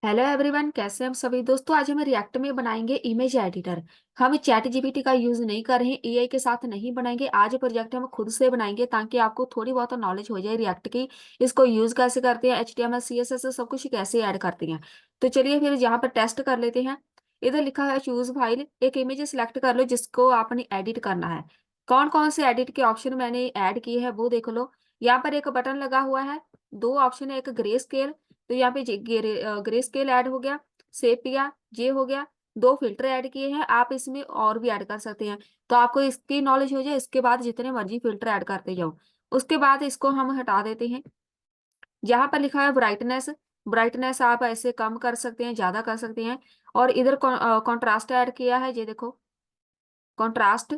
Hello everyone, कैसे हैं हम सभी दोस्तों। आज हम रिएक्ट में बनाएंगे इमेज एडिटर। हम चैट जीपीटी का यूज नहीं कर रहे हैं, एआई के साथ नहीं बनाएंगे। आज प्रोजेक्ट हम खुद से बनाएंगे ताकि आपको थोड़ी बहुत नॉलेज हो जाए रिएक्ट की। इसको यूज कैसे करते हैं, एचटीएमएल सीएसएस सब कुछ कैसे ऐड करते हैं। तो चलिए फिर यहाँ पर टेस्ट कर लेते हैं। इधर लिखा है चूज फाइल, एक इमेज सिलेक्ट कर लो जिसको आपने एडिट करना है। कौन कौन से एडिट के ऑप्शन मैंने ऐड किए हैं वो देख लो। यहाँ पर एक बटन लगा हुआ है, दो ऑप्शन है, एक ग्रे स्केल, तो यहाँ पे ग्रे स्केल ऐड हो गया, सेपिया जे हो गया। दो फिल्टर ऐड किए हैं, आप इसमें और भी ऐड कर सकते हैं। तो आपको इसकी नॉलेज हो जाए, इसके बाद जितने मर्जी फिल्टर ऐड करते जाओ। उसके बाद इसको हम हटा देते हैं। यहाँ पर लिखा है ब्राइटनेस, ब्राइटनेस आप ऐसे कम कर सकते हैं, ज्यादा कर सकते हैं। और इधर कॉन्ट्रास्ट ऐड किया है, ये देखो कॉन्ट्रास्ट।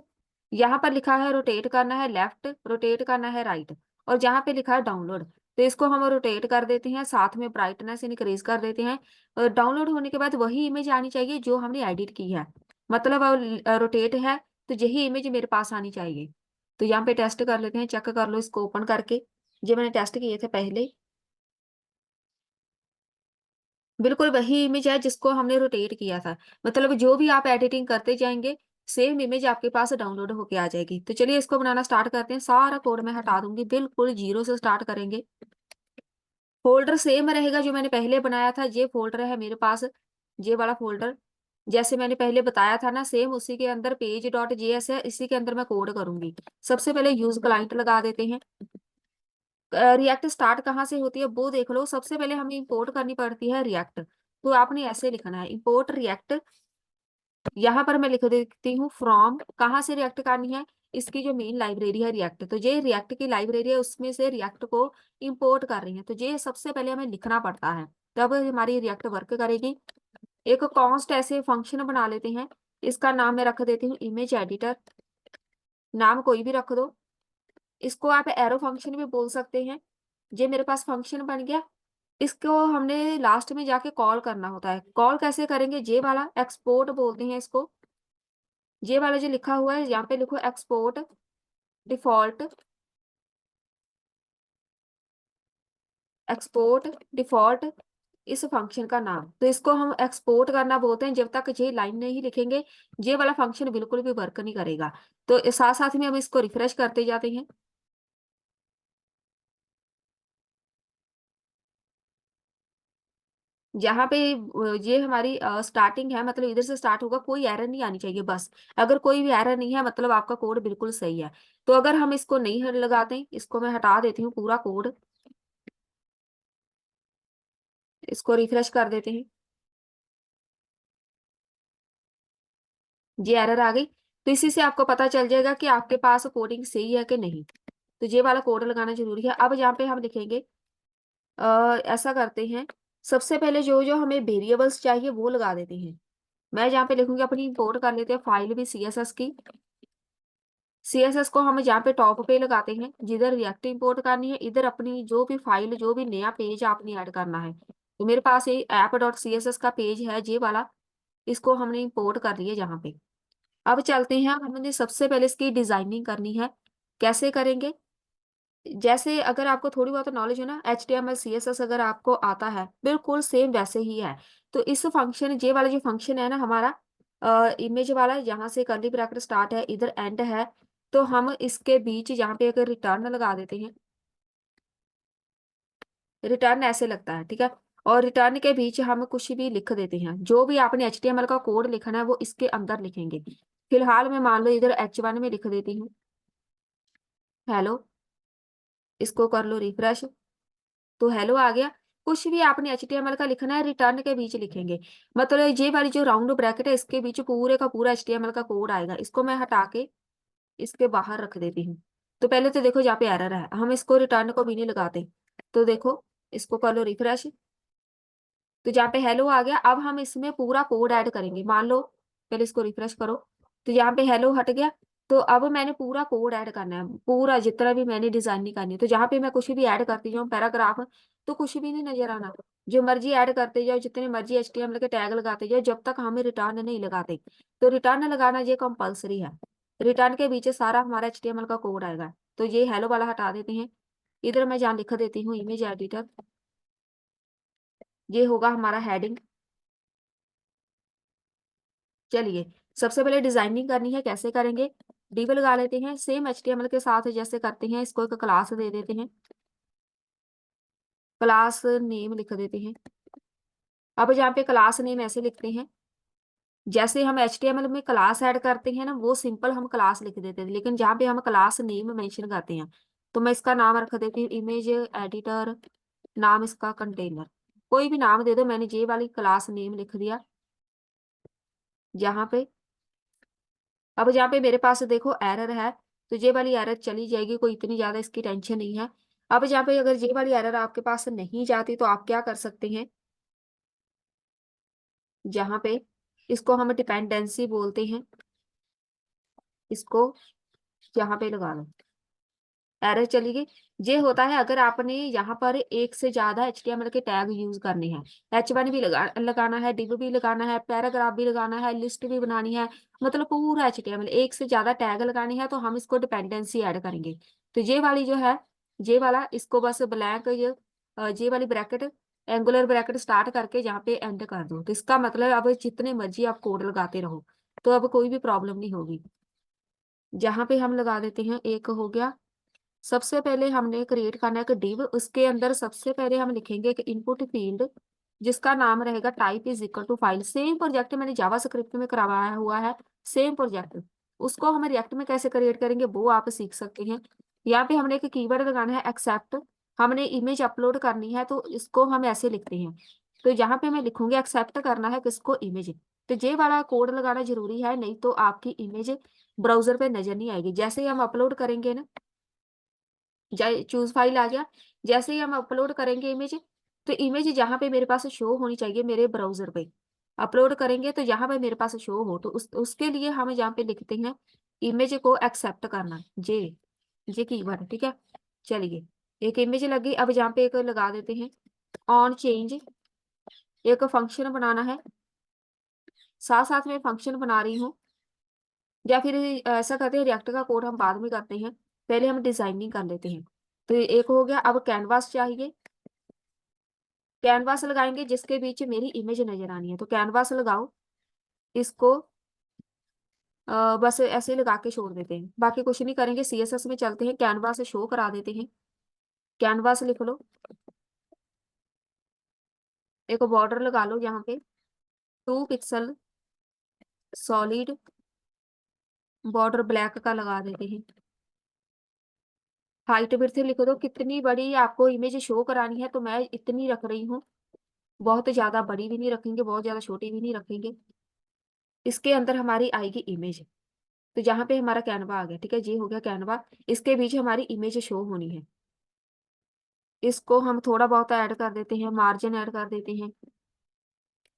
यहाँ पर लिखा है रोटेट करना है लेफ्ट, रोटेट करना है राइट। और जहाँ पे लिखा है डाउनलोड, तो इसको हम रोटेट कर देते हैं, साथ में ब्राइटनेस इनक्रीज कर देते हैं। और डाउनलोड होने के बाद वही इमेज आनी चाहिए जो हमने एडिट की है। मतलब रोटेट है तो यही इमेज मेरे पास आनी चाहिए। तो यहाँ पे टेस्ट कर लेते हैं, चेक कर लो इसको ओपन करके। जो मैंने टेस्ट किए थे पहले, बिल्कुल वही इमेज है जिसको हमने रोटेट किया था। मतलब जो भी आप एडिटिंग करते जाएंगे, सेम इमेज आपके पास डाउनलोड होके आ जाएगी। तो चलिए इसको बनाना स्टार्ट करते हैं। सारा कोड मैं हटा दूंगी, बिल्कुल जीरो से स्टार्ट करेंगे। फोल्डर सेम रहेगा जो मैंने पहले बनाया था, ये फोल्डर है मेरे पास, ये वाला फोल्डर। जैसे मैंने पहले बताया था ना, सेम उसी के अंदर पेज डॉट जेएस है, इसी के अंदर मैं कोड करूंगी। सबसे पहले यूज क्लाइंट लगा देते हैं। रिएक्ट स्टार्ट कहाँ से होती है वो देख लो। सबसे पहले हमें इंपोर्ट करनी पड़ती है रिएक्ट। तो आपने ऐसे लिखना है, इंपोर्ट रिएक्ट। यहाँ पर मैं लिख देती हूँ फ्रॉम, कहाँ से रिएक्ट करनी है, इसकी जो मेन लाइब्रेरी है रिएक्ट, तो ये रिएक्ट की लाइब्रेरी है, उसमें से रिएक्ट को इंपोर्ट कर रही है। तो ये सबसे पहले हमें लिखना पड़ता है, तब हमारी रिएक्ट वर्क करेगी। एक कॉन्स्ट ऐसे फंक्शन बना लेते हैं, इसका नाम मैं रख देती हूँ इमेज एडिटर। नाम कोई भी रख दो। इसको आप एरो फंक्शन भी बोल सकते हैं। ये मेरे पास फंक्शन बन गया। इसको हमने लास्ट में जाके कॉल करना होता है। कॉल कैसे करेंगे, जे वाला एक्सपोर्ट बोलते हैं इसको। ये वाला जो लिखा हुआ है यहाँ पे लिखो एक्सपोर्ट डिफॉल्ट, एक्सपोर्ट डिफॉल्ट, इस फंक्शन का नाम। तो इसको हम एक्सपोर्ट करना बोलते हैं। जब तक ये लाइन नहीं लिखेंगे, ये वाला फंक्शन बिल्कुल भी वर्क नहीं करेगा। तो साथ साथ में हम इसको रिफ्रेश करते जाते हैं। यहाँ पे ये हमारी स्टार्टिंग है, मतलब इधर से स्टार्ट होगा, कोई एरर नहीं आनी चाहिए बस। अगर कोई भी एरर नहीं है मतलब आपका कोड बिल्कुल सही है। तो अगर हम इसको नहीं लगाते, इसको मैं हटा देती हूँ पूरा कोड, इसको रिफ्रेश कर देते हैं। ये एरर आ गई। तो इसी से आपको पता चल जाएगा कि आपके पास कोडिंग सही है कि नहीं। तो ये वाला कोड लगाना जरूरी है। अब यहाँ पे हम लिखेंगे, ऐसा करते हैं, सबसे पहले जो जो हमें वेरिएबल्स चाहिए वो लगा देते हैं। मैं यहाँ पे लिखूंगी, अपनी इंपोर्ट कर लेते हैं फाइल भी सीएसएस की। सीएसएस को हम यहाँ पे टॉप पे लगाते हैं, जिधर रिएक्ट इंपोर्ट करनी है, इधर अपनी जो भी फाइल, जो भी नया पेज आपने ऐड करना है। तो मेरे पास ये app dot C S S का पेज है, ये वाला। इसको हमने इंपोर्ट कर लिया यहाँ पे। अब चलते हैं, हमने सबसे पहले इसकी डिजाइनिंग करनी है। कैसे करेंगे, जैसे अगर आपको थोड़ी बहुत नॉलेज है ना, H T M L C S S अगर आपको आता है, बिल्कुल सेम वैसे ही है। तो इस फंक्शन, ये वाला जो फंक्शन है ना हमारा, इमेज वाला, जहाँ से कर्ली ब्रैकेट स्टार्ट है इधर एंड है, तो हम इसके बीच यहाँ पे अगर रिटर्न लगा देते हैं, रिटर्न ऐसे लगता है, ठीक है। और रिटर्न के बीच हम कुछ भी लिख देते हैं, जो भी आपने एच टी एम एल का कोड लिखना है वो इसके अंदर लिखेंगे। फिलहाल मैं मान लो इधर H1 में लिख देती हूँ हेलो। इसको कर लो रिफ्रेश, तो हेलो आ गया। कुछ भी आपने HTML का लिखना है, रिटर्न के बीच लिखेंगे। मतलब ये वाली जो राउंड ब्रैकेट है, इसके बीच पूरे का पूरा HTML का कोड आएगा। इसको मैं हटा के इसके बाहर रख देती हूँ। तो पहले तो देखो जहाँ पे एरर है, हम इसको रिटर्न को भी नहीं लगाते। तो देखो, इसको कर लो रिफ्रेश, तो जहाँ पे हेलो आ गया। अब हम इसमें पूरा कोड ऐड करेंगे। मान लो, पहले इसको रिफ्रेश करो, तो यहाँ पे हेलो हट गया। तो अब मैंने पूरा कोड ऐड करना है, पूरा जितना भी मैंने डिजाइन नहीं करनी है। तो जहाँ पे मैं कुछ भी ऐड करती जाऊँ पैराग्राफ, तो कुछ भी नहीं नजर आना। जो मर्जी ऐड करते जाओ, जितने मर्जी HTML के टैग लगाते जाओ, जब तक हमें रिटर्न नहीं लगाते। तो रिटर्न लगाना ये कंपलसरी है। रिटर्न के पीछे सारा हमारा HTML का कोड आएगा। तो ये हेलो वाला हटा देते हैं। इधर मैं जहाँ लिख देती हूँ इमेज एडिटर, ये होगा हमारा हेडिंग। चलिए, सबसे पहले डिजाइनिंग करनी है, कैसे करेंगे? डिव लगा लेते हैं, सेम HTML के साथ जैसे करते हैं, इसको एक क्लास दे देते हैं, क्लास नेम लिख देते हैं। अब जहाँ पे क्लास नेम ऐसे लिखते हैं, जैसे हम HTML में क्लास ऐड करते हैं ना, वो सिंपल हम क्लास लिख देते हैं, लेकिन जहाँ पे हम क्लास नेम मेंशन करते हैं, तो मैं इसका नाम रख देती हूँ इमेज एडिटर, नाम इसका कंटेनर, कोई भी नाम दे दो। मैंने जे वाली क्लास नेम लिख दिया यहाँ पे। अब जहाँ पे मेरे पास देखो एरर है, तो ये वाली एरर चली जाएगी, कोई इतनी ज्यादा इसकी टेंशन नहीं है। अब जहाँ पे अगर ये वाली एरर आपके पास नहीं जाती, तो आप क्या कर सकते हैं, जहाँ पे इसको हम डिपेंडेंसी बोलते हैं, इसको यहाँ पे लगा लो, एरर चली गई। ये होता है अगर आपने यहाँ पर एक से ज्यादा HTML के टैग यूज करने हैं, H1 भी लगाना है, डिव भी लगाना है, पैराग्राफ भी लगाना है, लिस्ट भी बनानी है, मतलब पूरा HTML एक से ज्यादा टैग लगाने हैं, तो हम इसको डिपेंडेंसी ऐड करेंगे। तो ये वाली जो है, ये वाला इसको बस ब्लैंक, ये वाली ब्रैकेट, एंगुलर ब्रैकेट स्टार्ट करके यहाँ पे एंड कर दो, तो इसका मतलब अब जितने मर्जी आप कोड लगाते रहो, तो अब कोई भी प्रॉब्लम नहीं होगी। जहाँ पे हम लगा देते हैं, एक हो गया। सबसे पहले हमने क्रिएट करना है एक डिव, उसके अंदर सबसे पहले हम लिखेंगे एक इनपुट फील्ड, जिसका नाम रहेगा type is equal to file. Same project मैंने जावा स्क्रिप्ट में करवाया हुआ है, सेम प्रोजेक्ट, उसको हम रिएक्ट में कैसे क्रिएट करेंगे वो आप सीख सकते हैं। यहाँ पे हमने एक कीवर्ड लगाना है एक्सेप्ट, हमने इमेज अपलोड करनी है, तो इसको हम ऐसे लिखते हैं। तो यहाँ पे मैं लिखूंगी एक्सेप्ट करना है किसको, इमेज। तो ये वाला कोड लगाना जरूरी है, नहीं तो आपकी इमेज ब्राउजर पे नजर नहीं आएगी। जैसे ही हम अपलोड करेंगे ना, चूज फाइल आ गया, जैसे ही हम अपलोड करेंगे इमेज, तो इमेज जहाँ पे मेरे पास शो होनी चाहिए मेरे ब्राउजर पे, अपलोड करेंगे तो यहाँ पे मेरे पास शो हो, तो उसके लिए हम यहाँ पे लिखते हैं इमेज को एक्सेप्ट करना, जे कीवर्ड, ठीक है। चलिए, एक इमेज लग गई। अब यहाँ पे एक लगा देते हैं ऑन चेंज, एक फंक्शन बनाना है, साथ साथ में फंक्शन बना रही हूँ। या फिर ऐसा करते हैं, रिएक्ट का कोड हम बाद में करते हैं, पहले हम डिजाइनिंग कर लेते हैं। तो ये एक हो गया। अब कैनवास चाहिए, कैनवास लगाएंगे जिसके बीच मेरी इमेज नजर आनी है, तो कैनवास लगाओ, इसको बस ऐसे ही लगा के छोड़ देते हैं, बाकी कुछ नहीं करेंगे। CSS में चलते हैं, कैनवास शो करा देते हैं, कैनवास लिख लो, एक बॉर्डर लगा लो यहाँ पे, 2 पिक्सल सॉलिड बॉर्डर ब्लैक का लगा देते हैं। हाइट विड्थ लिख दो, कितनी बड़ी आपको इमेज शो करानी है, तो मैं इतनी रख रही हूँ, बहुत ज्यादा बड़ी भी नहीं रखेंगे, बहुत ज्यादा छोटी भी नहीं रखेंगे। इसके अंदर हमारी आएगी इमेज, तो जहाँ पे हमारा कैनवा आ गया, ठीक है, ये हो गया कैनवा, इसके बीच हमारी इमेज शो होनी है। इसको हम थोड़ा बहुत ऐड कर देते हैं, मार्जिन ऐड कर देते हैं,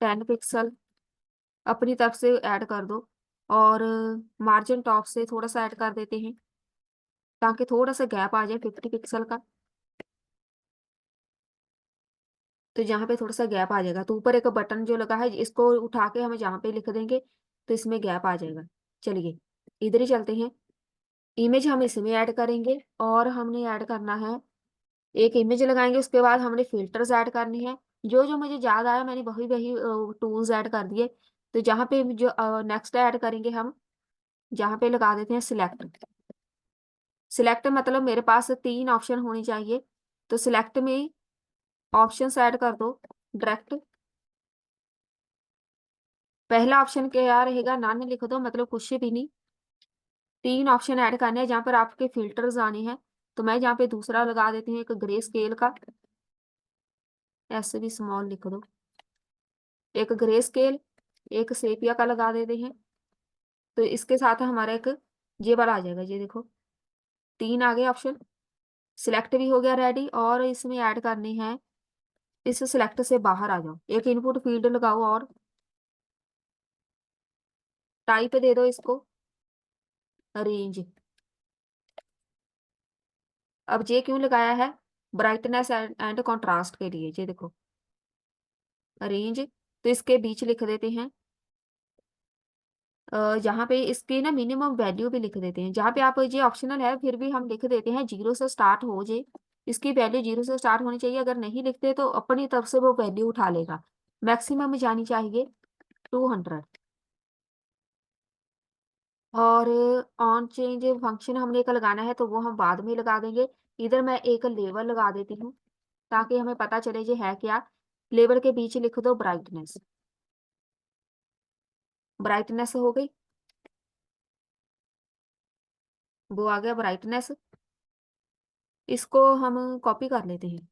10 पिक्सल अपनी तरफ से ऐड कर दो, और मार्जिन टॉप से थोड़ा सा ऐड कर देते हैं, ताकि थोड़ा सा गैप आ जाए 50 पिक्सल का। तो जहाँ पे थोड़ा सा गैप आ जाएगा, तो ऊपर एक बटन जो लगा है, इसको उठा के हम जहाँ पे लिख देंगे, तो इसमें गैप आ जाएगा। चलिए, इधर ही चलते हैं, इमेज हम इसमें ऐड करेंगे, और हमने ऐड करना है, एक इमेज लगाएंगे, उसके बाद हमने फिल्टर्स ऐड करनी है। जो जो मुझे याद आया मैंने वही वही टूल्स ऐड कर दिए। तो जहाँ पे जो नेक्स्ट ऐड करेंगे हम, जहाँ पे लगा देते हैं सिलेक्ट। सिलेक्ट मतलब मेरे पास 3 ऑप्शन होनी चाहिए, तो सिलेक्ट में ऑप्शंस ऐड कर दो डायरेक्ट। पहला ऑप्शन क्या रहेगा, नन लिख दो, मतलब कुछ भी नहीं। 3 ऑप्शन ऐड करने हैं जहाँ पर आपके फिल्टर्स आने हैं, तो मैं यहाँ पे दूसरा लगा देती हूँ, एक ग्रे स्केल का, ऐसे भी स्मॉल लिख दो, एक ग्रे स्केल, एक सेपिया का लगा देते हैं। तो इसके साथ हमारा एक ये वाला आ जाएगा, ये देखो 3 आ गए ऑप्शन। सिलेक्ट भी हो गया रेडी, और इसमें ऐड करनी है, इस सिलेक्ट से बाहर आ जाओ, एक इनपुट फील्ड लगाओ, और टाइप दे दो इसको रेंज। अब ये क्यों लगाया है, ब्राइटनेस एंड कॉन्ट्रास्ट के लिए, ये देखो रेंज। तो इसके बीच लिख देते हैं, जहाँ पे इसकी ना मिनिमम वैल्यू भी लिख देते हैं, जहाँ पे आप ये ऑप्शनल है फिर भी हम लिख देते हैं 0 से स्टार्ट हो जाए, इसकी वैल्यू 0 से स्टार्ट होनी चाहिए, अगर नहीं लिखते तो अपनी तरफ से वो वैल्यू उठा लेगा। मैक्सिमम जानी चाहिए 200। और ऑन चेंज फंक्शन हमने एक लगाना है तो वो हम बाद में लगा देंगे। इधर मैं एक लेबल लगा देती हूँ ताकि हमें पता चले ये है क्या। लेबल के बीच लिख दो ब्राइटनेस। ब्राइटनेस हो गई, वो आ गया ब्राइटनेस। इसको हम कॉपी कर लेते हैं,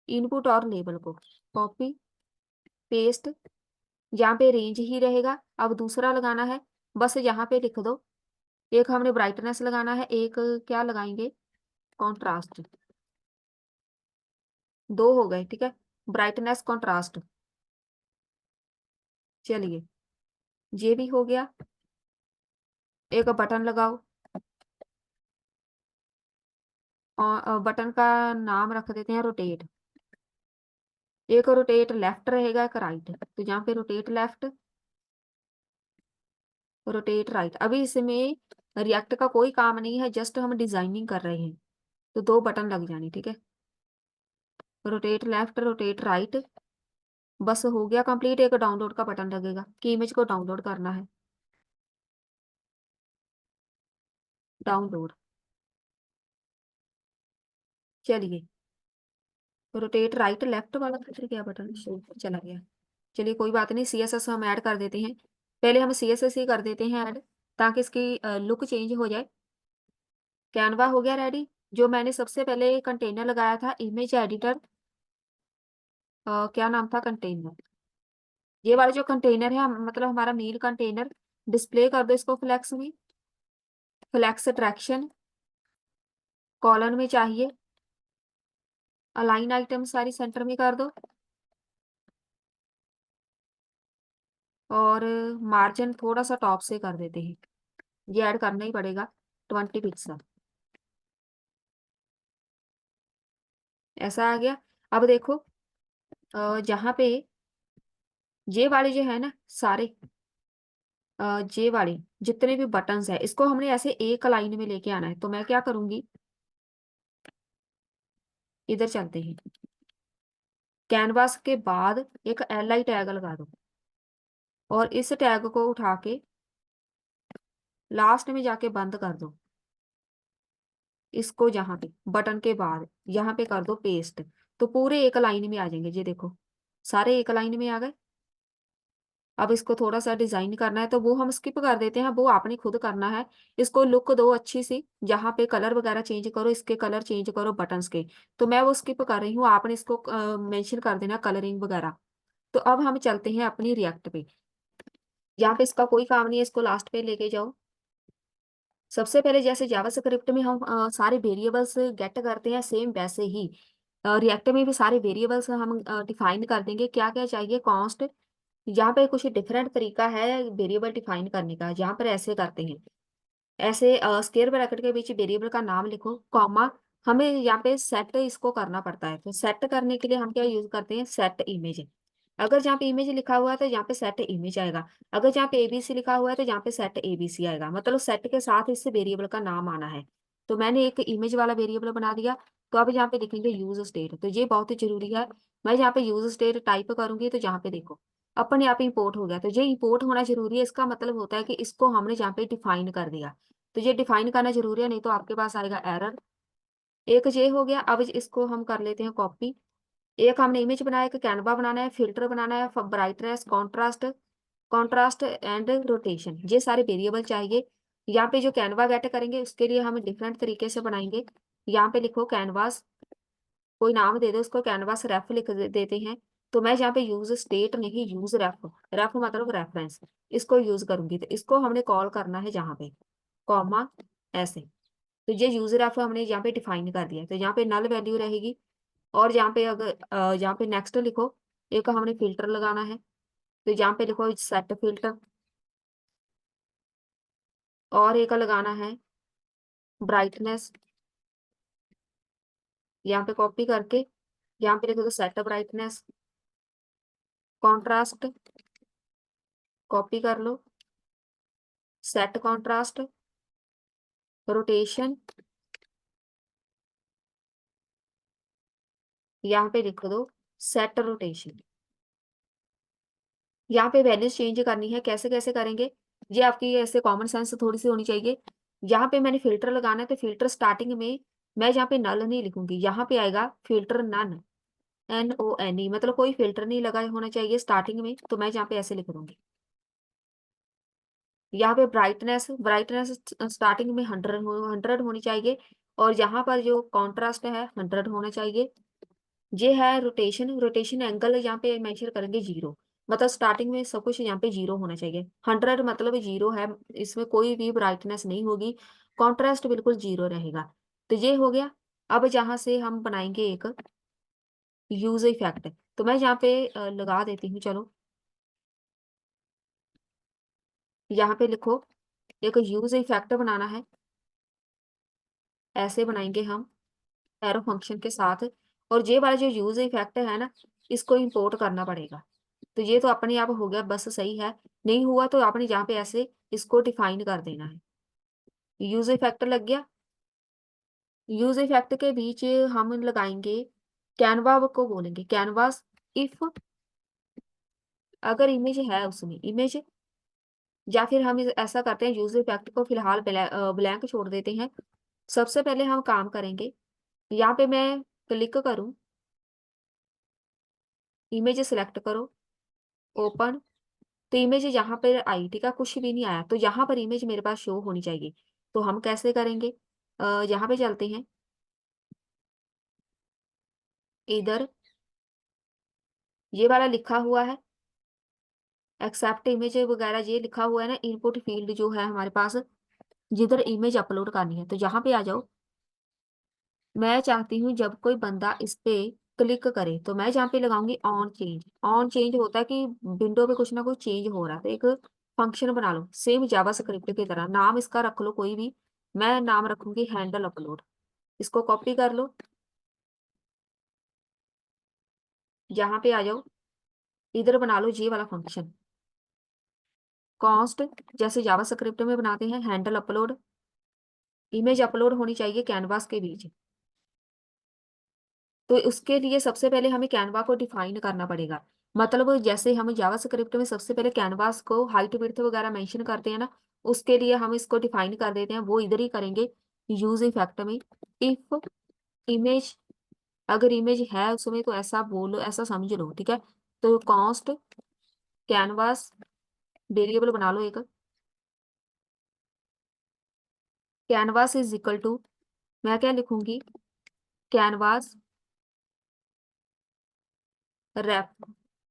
इनपुट और लेबल को कॉपी पेस्ट। यहाँ पे रेंज ही रहेगा। अब दूसरा लगाना है, बस यहाँ पे लिख दो। एक हमने ब्राइटनेस लगाना है, एक क्या लगाएंगे, कॉन्ट्रास्ट। दो हो गए, ठीक है, ब्राइटनेस कॉन्ट्रास्ट। चलिए, ये भी हो गया। एक बटन लगाओ और बटन का नाम रख देते हैं रोटेट। एक रोटेट लेफ्ट रहेगा, एक राइट, तो यहाँ पे रोटेट लेफ्ट, रोटेट राइट। अभी इसमें रिएक्ट का कोई काम नहीं है, जस्ट हम डिजाइनिंग कर रहे हैं, तो दो बटन लग जाने, ठीक है। रोटेट लेफ्ट, रोटेट राइट, बस हो गया कंप्लीट। एक डाउनलोड का बटन लगेगा कि इमेज को डाउनलोड करना है। डाउनलोड, चलिए। रोटेट राइट लेफ्ट वाला तो फिर क्या बटन चला गया। चलिए कोई बात नहीं, CSS हम ऐड कर देते हैं। पहले हम CSS ही कर देते हैं ऐड, ताकि इसकी लुक चेंज हो जाए। कैनवा हो गया रेडी। जो मैंने सबसे पहले कंटेनर लगाया था, इमेज एडिटर, क्या नाम था कंटेनर, ये वाला जो कंटेनर है मतलब हमारा मील कंटेनर। डिस्प्ले कर दो इसको फ्लैक्स में, फ्लैक्स ट्रैक्शन कॉलन में चाहिए। अलाइन आइटम सारी सेंटर में कर दो। और मार्जिन थोड़ा सा टॉप से कर देते हैं, ये ऐड करना ही पड़ेगा, 20 पिक्सल। ऐसा आ गया। अब देखो, जहाँ पे ये वाले जो है ना सारे, ये वाले जितने भी बटन्स है, इसको हमने ऐसे एक लाइन में लेके आना है। तो मैं क्या करूंगी, इधर चलते हैं। कैनवास के बाद एक LI टैग लगा दो, और इस टैग को उठा के लास्ट में जाके बंद कर दो। इसको जहाँ पे बटन के बाद यहाँ पे कर दो पेस्ट, तो पूरे एक लाइन में आ जाएंगे। ये देखो, सारे एक लाइन में आ गए। अब इसको थोड़ा सा डिजाइन करना है तो वो हम स्किप कर देते हैं, वो आपने खुद करना है। इसको लुक दो अच्छी सी, जहाँ पे कलर वगैरह चेंज करो, इसके कलर चेंज करो बटन्स के। तो मैं वो स्किप कर रही हूँ, आपने इसको मेंशन कर देना कलरिंग वगैरह। तो अब हम चलते हैं अपनी रिएक्ट पे। यहाँ पे इसका कोई काम नहीं है, इसको लास्ट पे लेके जाओ। सबसे पहले जैसे जावास्क्रिप्ट में हम सारे वेरिएबल्स गेट करते हैं, सेम वैसे ही रिएक्ट में भी सारे वेरिएबल्स हम डिफाइन कर देंगे। क्या क्या चाहिए, कॉन्स्ट। यहाँ पे कुछ डिफरेंट तरीका है वेरिएबल डिफाइन करने का, जहाँ पर ऐसे करते हैं। ऐसे स्क्वायर ब्रैकेट के बीच वेरिएबल का नाम लिखो, कॉमा। हमें यहाँ पे सेट इसको करना पड़ता है, तो सेट करने के लिए हम क्या यूज करते हैं, सेट इमेज। अगर जहाँ पे इमेज लिखा हुआ है तो यहाँ पे सेट इमेज आएगा। अगर जहाँ पे ABC लिखा हुआ है तो यहाँ पे सेट ABC आएगा, मतलब सेट के साथ इस वेरिएबल का नाम आना है। तो मैंने एक इमेज वाला वेरिएबल बना दिया। तो अब यहाँ पे लिखेंगे यूज स्टेट, तो ये बहुत ही जरूरी है। मैं यहाँ पे यूज स्टेट टाइप करूंगी तो यहाँ पे देखो अपने आप इंपोर्ट हो गया। तो ये इंपोर्ट होना जरूरी है, इसका मतलब होता है कि इसको हमने यहाँ पे डिफाइन कर दिया। तो ये डिफाइन करना जरूरी है, नहीं तो आपके पास आएगा एरर। एक ये हो गया। अब इसको हम कर लेते हैं कॉपी। एक हमने इमेज बनाया, एक कैनवा बनाना है, फिल्टर बनाना है, brightness, contrast, contrast and rotation, ये सारे वेरिएबल चाहिए। यहाँ पे जो कैनवा गेट करेंगे उसके लिए हम डिफरेंट तरीके से बनाएंगे। यहाँ पे लिखो कैनवास, कोई नाम दे दो उसको, कैनवास रेफ लिख देते हैं। तो मैं यहाँ पे यूज स्टेट नहीं, यूज रेफ, रेफ मतलब रेफरेंस, इसको यूज करूंगी। तो इसको हमने कॉल करना है जहाँ पे, कॉमा, ऐसे। तो ये यूज रेफ हमने यहाँ पे डिफाइन कर दिया, तो यहाँ पे नल वैल्यू रहेगी। और यहाँ पे अगर यहाँ पे नेक्स्ट लिखो, एक हमने फिल्टर लगाना है, तो यहाँ पे लिखो सेट फिल्टर। और एक लगाना है ब्राइटनेस, यहाँ पे कॉपी करके यहाँ पे लिखो सेट ब्राइटनेस। कॉन्ट्रास्ट कॉपी कर लो, सेट कॉन्ट्रास्ट, रोटेशन, यहाँ पे लिख दो सेट रोटेशन। यहाँ पे वैल्यूज चेंज करनी है, कैसे कैसे करेंगे, ये आपकी ऐसे कॉमन सेंस थोड़ी सी होनी चाहिए। यहाँ पे मैंने फिल्टर लगाना है, तो फिल्टर स्टार्टिंग में मैं यहाँ पे नल नहीं लिखूंगी, यहाँ पे आएगा फिल्टर नन, NONE, मतलब कोई फिल्टर नहीं लगा होना चाहिए स्टार्टिंग में, तो मैं यहाँ पे ऐसे लिख दूंगी। यहाँ पे ब्राइटनेस, ब्राइटनेस स्टार्टिंग में 100 होनी चाहिए, और यहाँ पर जो कॉन्ट्रास्ट है 100 होना चाहिए। ये है रोटेशन, रोटेशन एंगल यहाँ पे मेंशन करेंगे 0, मतलब स्टार्टिंग में सब कुछ यहाँ पे 0 होना चाहिए। 100 मतलब 0 है, इसमें कोई भी ब्राइटनेस नहीं होगी, कॉन्ट्रास्ट बिल्कुल 0 रहेगा। तो ये हो गया। अब जहाँ से हम बनाएंगे एक यूज इफेक्ट, तो मैं यहाँ पे लगा देती हूँ, चलो यहाँ पे लिखो, एक यूज इफेक्ट बनाना है, ऐसे बनाएंगे हम एरो फंक्शन के साथ। और ये वाला जो यूज इफेक्ट है ना, इसको इंपोर्ट करना पड़ेगा। तो ये तो अपने आप हो गया, बस सही है। नहीं हुआ तो आपने यहाँ पे ऐसे इसको डिफाइन कर देना है। यूज इफेक्ट लग गया। यूज इफेक्ट के बीच हम लगाएंगे कैनवा को, बोलेंगे कैनवास इफ, अगर इमेज है उसमें इमेज, या फिर हम ऐसा करते हैं यूज इफेक्ट को फिलहाल ब्लैंक छोड़ देते हैं। सबसे पहले हम काम करेंगे, यहाँ पे मैं क्लिक करूँ, इमेज सेलेक्ट करो, ओपन, तो इमेज यहाँ पर आई, ठीक है, कुछ भी नहीं आया, तो यहाँ पर इमेज मेरे पास शो होनी चाहिए। तो हम कैसे करेंगे, यहाँ पे चलते हैं, इधर ये वाला लिखा हुआ है एक्सेप्ट इमेज वगैरह, ये लिखा हुआ है ना इनपुट फील्ड जो है हमारे पास, जिधर इमेज अपलोड करनी है, तो यहाँ पे आ जाओ। मैं चाहती हूँ जब कोई बंदा इस पे क्लिक करे, तो मैं जहाँ पे लगाऊंगी ऑन चेंज। ऑन चेंज होता है कि विंडो पे कुछ ना कुछ चेंज हो रहा है, तो एक फंक्शन बना लो सेम जावा स्क्रिप्ट की तरह, नाम इसका रख लो कोई भी, मैं नाम रखूंगी हैंडल अपलोड। इसको कॉपी कर लो, यहाँ पे आ जाओ, इधर बना लो ये वाला फंक्शन कॉन्स्ट, जैसे जावा स्क्रिप्ट में बनाते हैं हैंडल अपलोड। इमेज अपलोड होनी चाहिए कैनवास के बीच, तो उसके लिए सबसे पहले हमें कैनवा को डिफाइन करना पड़ेगा। मतलब जैसे हम जावा स्क्रिप्ट में सबसे पहले कैनवास को हाइट विड्थ वगैरह मेंशन करते हैं ना, उसके लिए हम इसको डिफाइन कर देते हैं, वो इधर ही करेंगे यूज इफेक्ट में। इफ इमेज, अगर इमेज है उसमें तो ऐसा बोलो, ऐसा समझ लो, ठीक है। तो कॉन्स्ट कैनवास वेरिएबल बना लो एक, कैनवास इज इक्वल टू, मैं क्या लिखूंगी, कैनवास रेफ,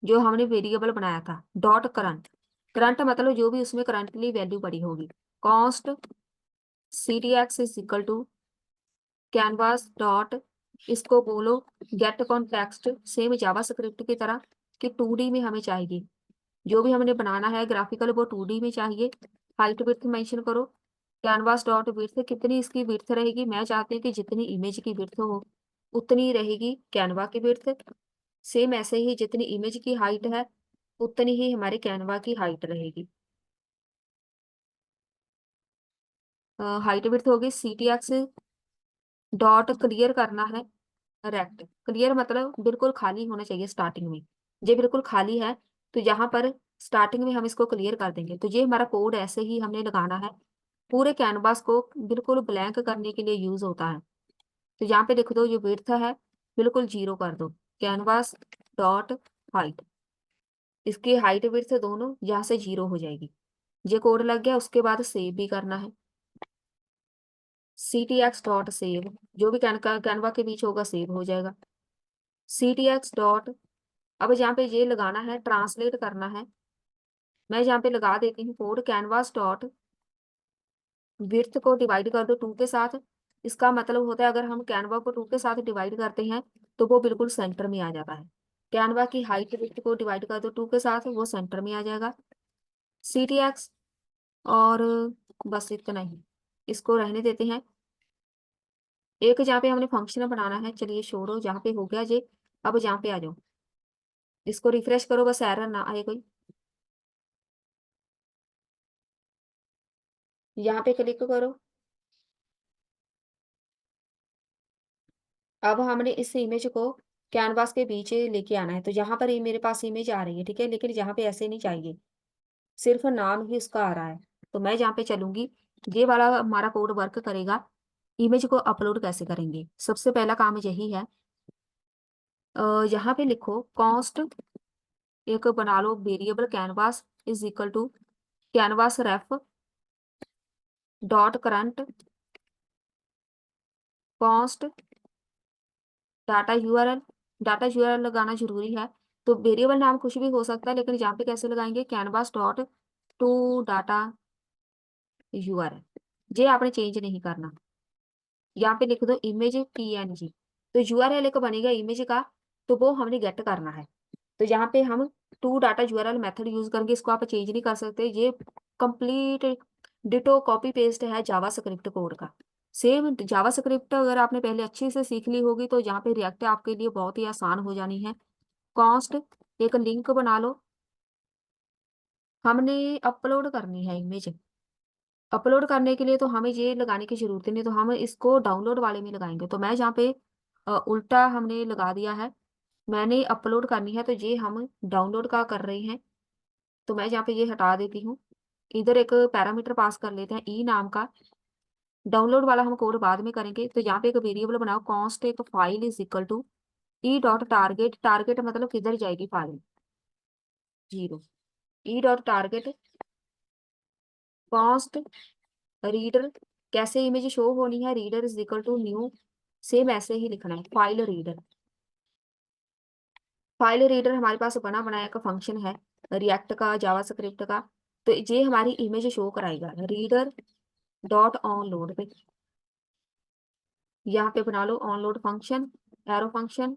जो हमने वेरिएबल बनाया था, डॉट करंट, करंट मतलब जो भी उसमें करंटली वैल्यू पड़ी होगी, const CTX is equal to canvas dot, इसको बोलो get context, same JavaScript की तरह कि 2D में हमें चाहिए, जो भी हमने बनाना है ग्राफिकल वो 2D में चाहिए। हाइट विड्थ मेंशन करो, कैनवास डॉट विड्थ, कितनी इसकी विड्थ रहेगी, मैं चाहती हूँ कि जितनी इमेज की विड्थ हो उतनी रहेगी कैनवा की विड्थ। सेम ऐसे ही जितनी इमेज की हाइट है उतनी ही हमारे कैनवा की हाइट रहेगी। हाइट विड्थ होगी CTX डॉट क्लियर करना है, रेक्ट, क्लियर मतलब बिल्कुल खाली होना चाहिए स्टार्टिंग में, ये बिल्कुल खाली है, तो यहाँ पर स्टार्टिंग में हम इसको क्लियर कर देंगे। तो ये हमारा कोड ऐसे ही हमने लगाना है, पूरे कैनवास को बिल्कुल ब्लैंक करने के लिए यूज होता है। तो यहाँ पे लिख दो जो विड्थ है बिल्कुल 0 कर दो, कैनवास डॉट हाइट, इसकी हाइट विड्थ दोनों यहाँ से 0 हो जाएगी। ये कोड लग गया, उसके बाद सेव भी करना है, CTX डॉट सेव, जो भी कैनवा के बीच होगा सेव हो जाएगा। CTX डॉट, अब यहाँ पे ये लगाना है, ट्रांसलेट करना है, मैं यहाँ पे लगा देती हूँ कोड, कैनवास डॉट विड्थ को डिवाइड कर दो 2 के साथ। इसका मतलब होता है अगर हम कैनवा को 2 के साथ डिवाइड करते हैं तो वो बिल्कुल सेंटर में आ जाता है। कैनवा की हाइट विड्थ को डिवाइड कर दो 2 के साथ, वो सेंटर में आ जाएगा। CTX, और बस इतना ही, इसको रहने देते हैं। एक जहाँ पे हमने फंक्शन बनाना है, चलिए छोड़ो, जहाँ पे हो गया ये, अब जहाँ पे आ जाओ, इसको रिफ्रेश करो, बस एरर ना आए कोई। यहाँ पे क्लिक करो, अब हमने इस इमेज को कैनवास के बीच लेके आना है। तो यहाँ पर ये मेरे पास इमेज आ रही है, ठीक है, लेकिन यहाँ पे ऐसे नहीं चाहिए, सिर्फ नाम ही उसका आ रहा है। तो मैं जहाँ पे चलूंगी, ये वाला हमारा कोड वर्क करेगा। इमेज को अपलोड कैसे करेंगे, सबसे पहला काम यही है। यहाँ पे लिखो कॉन्स्ट, एक बना लो variable canvas is equal to canvas ref dot current const data URL. Data URL लगाना जरूरी है। तो वेरिएबल नाम कुछ भी हो सकता है, लेकिन यहाँ पे कैसे लगाएंगे, canvas dot to data URL. ये आपने चेंज नहीं करना। यहाँ पे लिख दो इमेज png। तो यूआरएल एक बनेगा इमेज का, तो वो हमने गेट करना है। तो यहाँ पे हम to data URL method use करेंगे। इसको आप चेंज नहीं कर सकते, ये कंप्लीट डिटो कॉपी पेस्ट है जावा स्क्रिप्ट कोड का। सेम जावा स्क्रिप्ट अगर आपने पहले अच्छे से सीख ली होगी तो यहाँ पे रिएक्ट आपके लिए बहुत ही आसान हो जानी है। कॉन्स्ट, एक लिंक बना लो, हमने अपलोड करनी है इमेज। अपलोड करने के लिए तो हमें ये लगाने की जरूरत नहीं, तो हम इसको डाउनलोड वाले में लगाएंगे। तो मैं जहाँ पे उल्टा हमने लगा दिया है, मैंने अपलोड करनी है तो ये हम डाउनलोड का कर रहे हैं। तो मैं यहाँ पे ये हटा देती हूँ। इधर एक पैरामीटर पास कर लेते हैं ई नाम का। डाउनलोड वाला हम कोड बाद में करेंगे। तो यहाँ पे एक वेरिएबल बनाओ कॉन्स्ट, एक file is equal to e dot target. Target मतलब किधर जाएगी file, zero. E dot target const reader, कैसे इमेज शो होनी है, reader is equal to new. Same ऐसे ही लिखना है, फाइल रीडर। फाइल रीडर हमारे पास बना बनाया का फंक्शन है रिएक्ट का, जावा स्क्रिप्ट का। तो ये हमारी इमेज शो कराएगा रीडर डॉट ऑन लोड पे। यहाँ पे बना लो onload function, arrow function.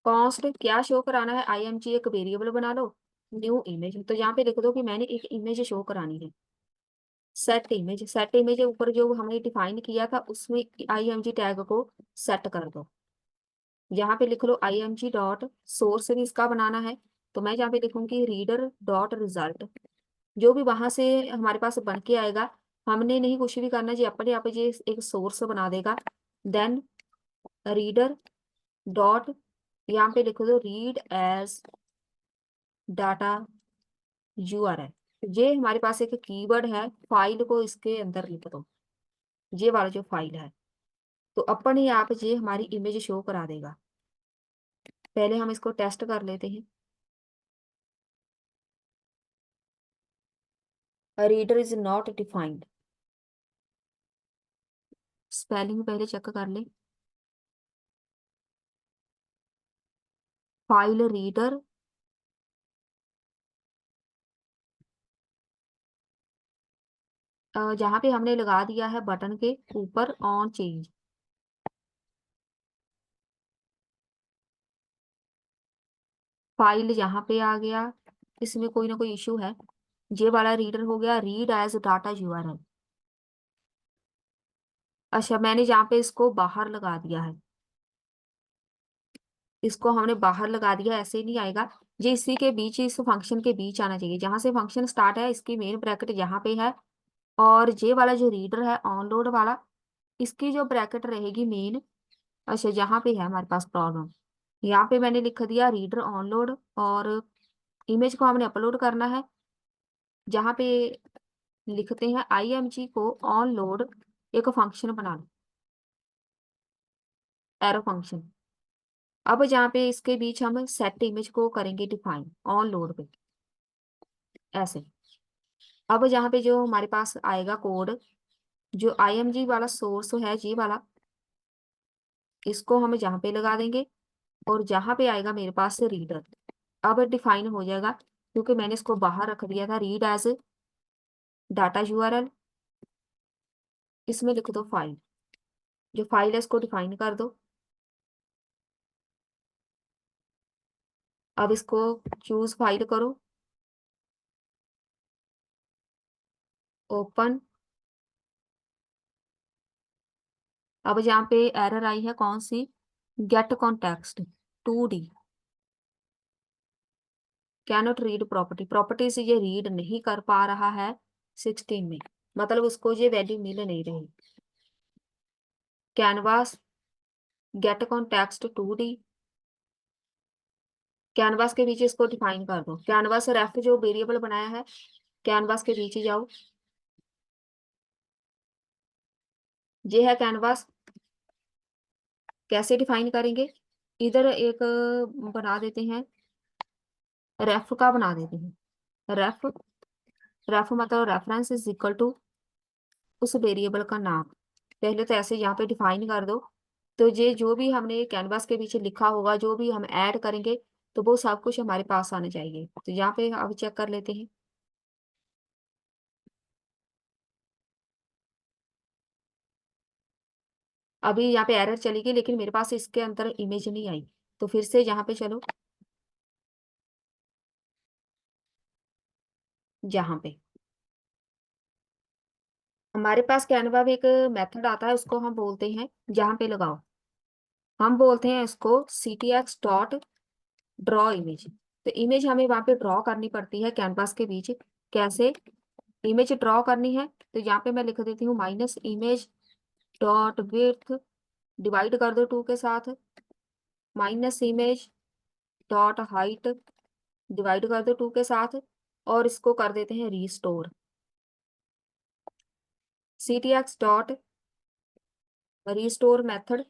Const क्या शो कराना है, IMG एक वेरिएबल बना लो, न्यू इमेज। तो यहाँ पे लिख दो कि मैंने एक इमेज शो करानी है। सेट इमेज, सेट इमेज ऊपर जो हमने डिफाइन किया था उसमें IMG टैग को सेट कर दो। यहाँ पे लिख लो IMG डॉट सोर्स भी इसका बनाना है। तो मैं यहाँ पे लिखूंगी रीडर डॉट रिजल्ट। जो भी वहां से हमारे पास बन के आएगा, हमने नहीं कुछ भी करना जी, अपने आप ये एक सोर्स बना देगा। देन रीडर डॉट, यहाँ पे लिख दो रीड एज डाटा यूआरएल। ये हमारे पास एक कीवर्ड है, फाइल को इसके अंदर लिख दो, ये वाला जो फाइल है। तो अपने आप ये हमारी इमेज शो करा देगा। पहले हम इसको टेस्ट कर लेते हैं। Reader is not defined, spelling पहले चेक कर ले। फाइल रीडर, जहाँ पे हमने लगा दिया है बटन के ऊपर ऑन चेंज। फाइल यहाँ पे आ गया, इसमें कोई ना कोई इशू है। ये वाला रीडर हो गया रीड एज डाटा यूआरएल। अच्छा, मैंने यहाँ पे इसको बाहर लगा दिया है, इसको हमने बाहर लगा दिया, ऐसे नहीं आएगा। ये इसी के बीच, इस फंक्शन के बीच आना चाहिए, जहां से फंक्शन स्टार्ट है इसकी मेन ब्रैकेट यहाँ पे है। और ये वाला जो रीडर है ऑनलोड वाला, इसकी जो ब्रैकेट रहेगी मेन। अच्छा, यहाँ पे है हमारे पास प्रॉब्लम। यहाँ पे मैंने लिख दिया रीडर ऑनलोड, और इमेज को हमने अपलोड करना है। जहाँ पे लिखते हैं IMG को ऑनलोड, एक फंक्शन बना लो, एरो फंक्शन। अब जहाँ पे इसके बीच हम सेट इमेज को करेंगे डिफाइन ऑन लोड पे, ऐसे। अब जहाँ पे जो हमारे पास आएगा कोड, जो IMG वाला सोर्स है ये वाला, इसको हम जहाँ पे लगा देंगे। और जहाँ पे आएगा मेरे पास रीडर, अब डिफाइन हो जाएगा, क्योंकि मैंने इसको बाहर रख दिया था, रीड एज डाटा यूआरएल। इसमें लिख दो फाइल, जो फाइल है इसको डिफाइन कर दो। अब इसको चूज फाइल करो, ओपन। अब यहाँ पे एरर आई है कौन सी, get context 2D cannot read property. Property से ये रीड नहीं कर पा रहा है 16 में, मतलब उसको ये वैल्यू मिल नहीं रही। Canvas gate context 2D। Canvas के पीछे इसको डिफाइन कर दो। कैनवास रेफ जो वेरिएबल बनाया है, कैनवास के पीछे जाओ, ये है कैनवास। कैसे डिफाइन करेंगे, इधर एक बना देते हैं, रेफ का बना देते हैं। रेफ, रेफ मतलब रेफरेंस इज इक्वल टू उस वेरिएबल का नाम। पहले तो ऐसे यहाँ पे डिफाइन कर दो। तो ये जो भी हमने कैनवास के पीछे लिखा होगा, जो भी हम ऐड करेंगे, तो वो सब कुछ हमारे पास आना चाहिए। तो यहाँ पे अब चेक कर लेते हैं। अभी यहाँ पे एरर चली गई, लेकिन मेरे पास इसके अंदर इमेज नहीं आई। तो फिर से यहाँ पे चलो, यहाँ पे हमारे पास कैनवा में एक मेथड आता है, उसको हम बोलते हैं, यहाँ पे लगाओ, हम बोलते हैं इसको ctx ड्रॉ इमेज। तो इमेज हमें वहां पे ड्रॉ करनी पड़ती है कैनवास के बीच। कैसे इमेज ड्रॉ करनी है, तो यहाँ पे मैं लिख देती हूँ minus image dot width, divide कर दो 2 के साथ, minus image dot height, divide कर दो 2 के साथ, और इसको कर देते हैं रीस्टोर। ctx रीस्टोर मेथड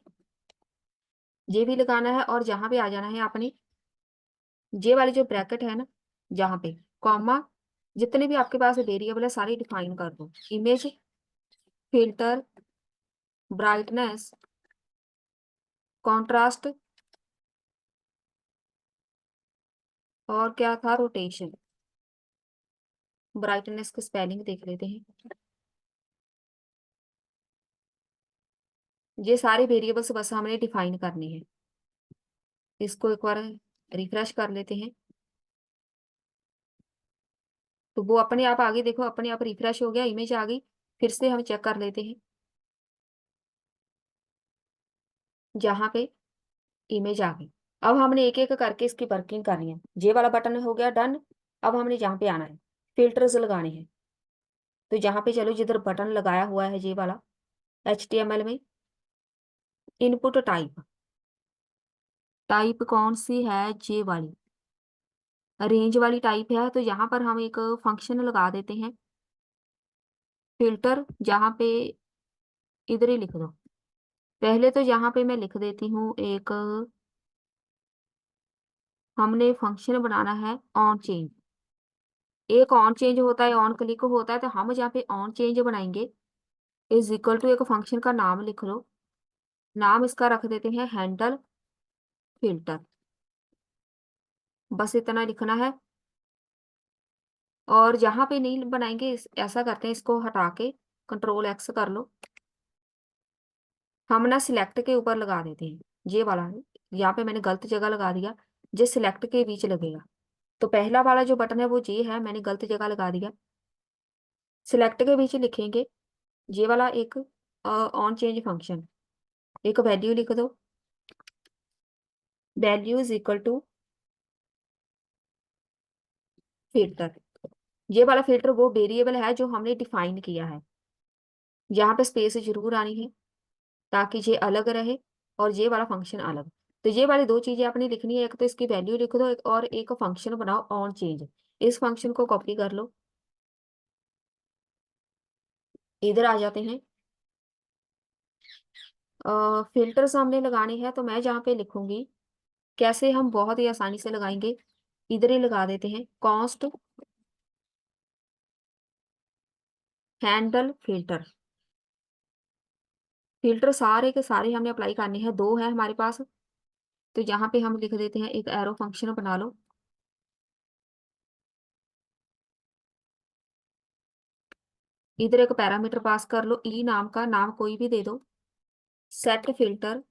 ये भी लगाना है, और जहां पे आ जाना है आपने, ये वाली जो ब्रैकेट है ना, जहाँ पे कॉमा, जितने भी आपके पास वेरिएबल है सारी डिफाइन कर दो। इमेज फिल्टर, ब्राइटनेस, कॉन्ट्रास्ट, और क्या था, रोटेशन। ब्राइटनेस की स्पेलिंग देख लेते हैं। ये सारे वेरिएबल्स बस हमने डिफाइन करने हैं। इसको एक बार रिफ्रेश कर लेते हैं, तो वो अपने आप आगे देखो, अपने आप रिफ्रेश हो गया, इमेज आ गई। फिर से हम चेक कर लेते हैं, जहाँ पे इमेज आ गई। अब हमने एक एक करके इसकी वर्किंग करनी है। ये वाला बटन हो गया डन। अब हमने जहाँ पे आना है, फिल्टर्स लगाने हैं। तो जहाँ पे चलो, जिधर बटन लगाया हुआ है ये वाला, HTML में इनपुट टाइप, टाइप कौन सी है, ये वाली रेंज वाली टाइप है। तो यहाँ पर हम एक फंक्शन लगा देते हैं, फिल्टर, जहाँ पे इधर ही लिख दो। पहले तो यहाँ पे मैं लिख देती हूँ एक, हमने फंक्शन बनाना है ऑन चेंज। एक ऑन चेंज होता है, ऑन क्लिक होता है। तो हम जहाँ पे ऑन चेंज बनाएंगे, इज इक्वल टू एक फंक्शन का नाम लिख लो। नाम इसका रख देते हैं हैंडल फिल्टर। बस इतना लिखना है। और जहाँ पे नहीं बनाएंगे, ऐसा करते हैं, इसको हटा के Ctrl+X कर लो। हम ना सिलेक्ट के ऊपर लगा देते हैं, ये वाला है। यहाँ पे मैंने गलत जगह लगा दिया, ये सिलेक्ट के बीच लगेगा। तो पहला वाला जो बटन है वो ये है, मैंने गलत जगह लगा दिया। सिलेक्ट के बीच लिखेंगे ये वाला एक ऑन चेंज फंक्शन, एक वैल्यू लिख दो, value is equal to filter. ये वाला फिल्टर वो वेरिएबल है जो हमने डिफाइन किया है। यहाँ पे स्पेस जरूर आनी है, ताकि ये अलग रहे और ये वाला फंक्शन अलग। तो ये वाली दो चीजें आपने लिखनी है, एक तो इसकी वैल्यू लिख दो, एक और एक फंक्शन बनाओ ऑन चेंज। इस फंक्शन को कॉपी कर लो, इधर आ जाते हैं। फिल्टर्स हमने लगाने हैं, तो मैं जहाँ पे लिखूंगी, कैसे हम बहुत ही आसानी से लगाएंगे, इधर ही लगा देते हैं, कॉन्स्ट हैंडल फिल्टर। फिल्टर सारे के सारे हमने अप्लाई करने हैं, दो है हमारे पास। तो यहाँ पे हम लिख देते हैं, एक एरो फंक्शन बना लो। इधर एक पैरामीटर पास कर लो, ई नाम का, नाम कोई भी दे दो। सेट फिल्टर,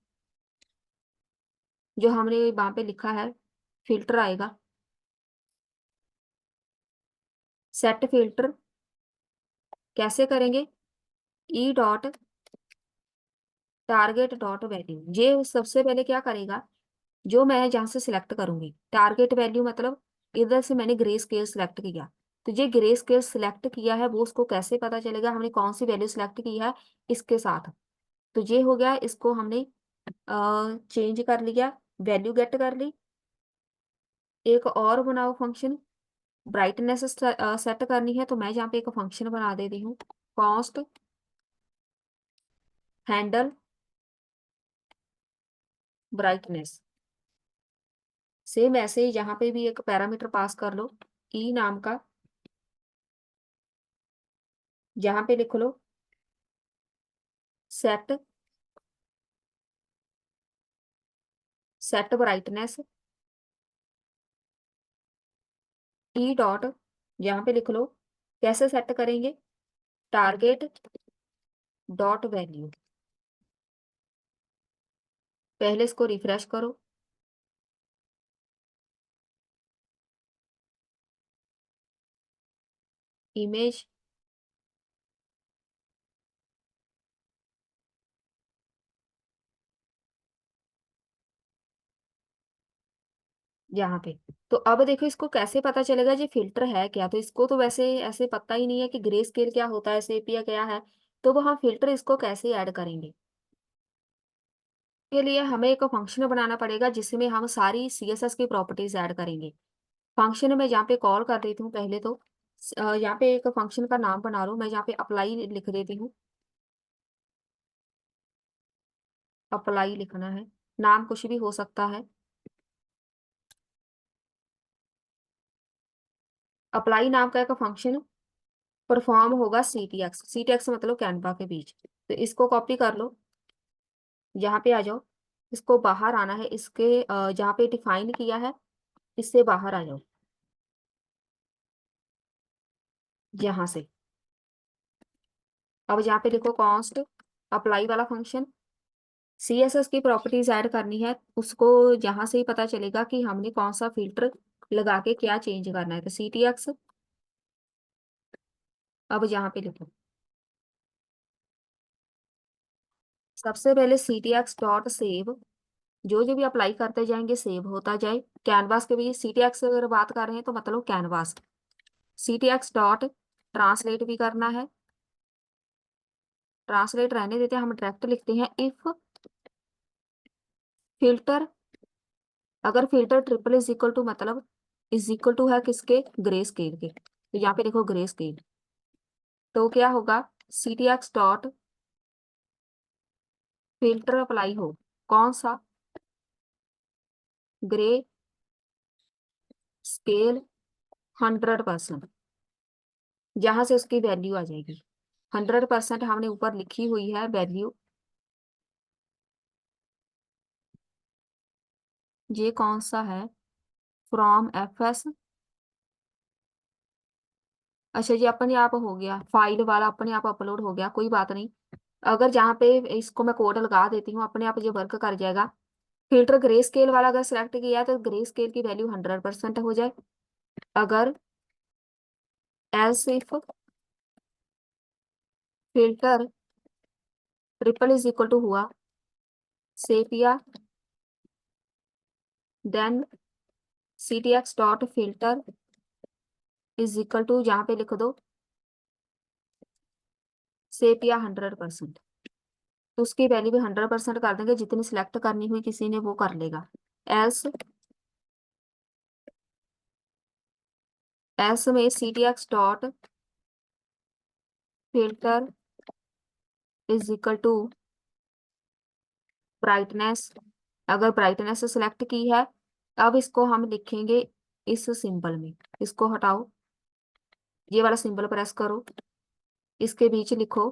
जो हमने वहां पे लिखा है फिल्टर आएगा, सेट फिल्टर। कैसे करेंगे, ई डॉट टारगेट डॉट वैल्यू। ये सबसे पहले क्या करेगा, जो मैं जहां से सिलेक्ट करूंगी टारगेट वैल्यू, मतलब इधर से मैंने ग्रे स्केल सिलेक्ट किया, तो ये ग्रे स्केल सिलेक्ट किया है, वो उसको कैसे पता चलेगा हमने कौन सी वैल्यू सिलेक्ट की है, इसके साथ। तो ये हो गया, इसको हमने चेंज कर लिया, वैल्यू गेट कर ली। एक और बनाओ फंक्शन, ब्राइटनेस सेट करनी है, तो मैं यहाँ पे एक फंक्शन बना देती हूँ, कॉस्ट हैंडल ब्राइटनेस। सेम ऐसे ही यहाँ पे भी एक पैरामीटर पास कर लो, ई नाम का। यहाँ पे लिख लो set set brightness, E dot, यहाँ पे लिख लो कैसे सेट करेंगे, टारगेट डॉट वैल्यू। पहले इसको रिफ्रेश करो, इमेज यहाँ पे। तो अब देखो इसको कैसे पता चलेगा ये फिल्टर है क्या, तो इसको तो वैसे ऐसे पता ही नहीं है कि ग्रे स्केल क्या होता है, सेपिया क्या है, तो वो हम फिल्टर इसको कैसे ऐड करेंगे। के लिए हमें एक फंक्शन बनाना पड़ेगा जिसमें हम सारी सीएसएस की प्रॉपर्टीज ऐड करेंगे। फंक्शन में यहाँ पे कॉल कर देती हूँ पहले तो, यहाँ पे एक फंक्शन का नाम बना लो, मैं यहाँ पे अप्लाई लिख देती हूँ, अप्लाई लिखना है, नाम कुछ भी हो सकता है। अप्लाई नाम का एक फंक्शन परफॉर्म होगा CTX, CTX मतलब कैनवा के बीच। तो इसको कॉपी कर लो, यहाँ पे आ जाओ, इसको बाहर आना है, इसके जहाँ पे डिफाइन किया है इससे बाहर आ जाओ, यहाँ से। अब यहाँ पे देखो कॉन्स्ट अप्लाई वाला फंक्शन, CSS की प्रॉपर्टीज ऐड करनी है, उसको यहाँ से ही पता चलेगा कि हमने कौन सा फिल्टर लगा के क्या चेंज करना है, तो CTX। अब यहाँ पे लिखो सबसे पहले CTX डॉट सेव, जो जो भी अप्लाई करते जाएंगे सेव होता जाए। कैनवास के भी CTX अगर बात कर रहे हैं तो मतलब कैनवास। CTX डॉट ट्रांसलेट भी करना है, ट्रांसलेट रहने देते हैं, हम डायरेक्ट लिखते हैं इफ फिल्टर, अगर filter triple is equal to मतलब इज इक्वल टू है किसके, ग्रे स्केल के, तो यहाँ पे देखो ग्रे स्केल, तो क्या होगा CTX डॉट फिल्टर अप्लाई हो, कौन सा, ग्रे स्केल 100%, जहां से उसकी वैल्यू आ जाएगी 100%, हमने ऊपर लिखी हुई है वैल्यू। ये कौन सा है, फ्रॉम FS, अच्छा जी अपने आप हो गया, फाइल वाला अपने आप अपलोड हो गया, कोई बात नहीं। अगर जहाँ पे इसको मैं कोड लगा देती हूँ अपने आप ये वर्क कर जाएगा। फिल्टर ग्रे स्केल वाला अगर सिलेक्ट किया है तो ग्रे स्केल की वैल्यू 100% हो जाए। अगर else if filter triple is equal to हुआ sepia, then CTX dot filter is equal to, जहाँ पे लिख दो सेपिया 100%, तो उसकी वैल्यू भी 100% कर देंगे, जितनी सिलेक्ट करनी हुई किसी ने वो कर लेगा। एल्स एल्स में CTX dot filter is equal to brightness, अगर ब्राइटनेस सिलेक्ट की है, अब इसको हम लिखेंगे इस सिंबल में, इसको हटाओ, ये वाला सिंबल प्रेस करो, इसके बीच लिखो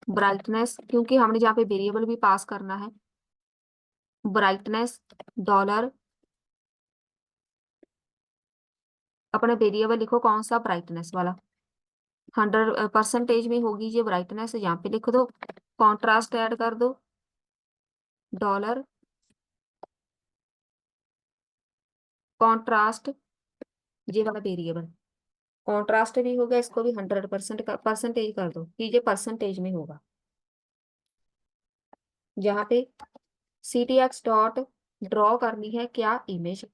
ब्राइटनेस, क्योंकि हमने यहाँ पे वेरिएबल भी पास करना है, ब्राइटनेस डॉलर, अपना वेरिएबल लिखो कौन सा, ब्राइटनेस वाला, 100% में होगी ये ब्राइटनेस, यहाँ पे लिख दो, कॉन्ट्रास्ट ऐड कर दो, डॉलर कॉन्ट्रास्ट, ये वाला वेरिएबल कॉन्ट्रास्ट भी हो गया, इसको भी 100% का परसेंटेज कर दो कि ये परसेंटेज में होगा। यहाँ पे CTX डॉट ड्रॉ करनी है क्या, इमेज,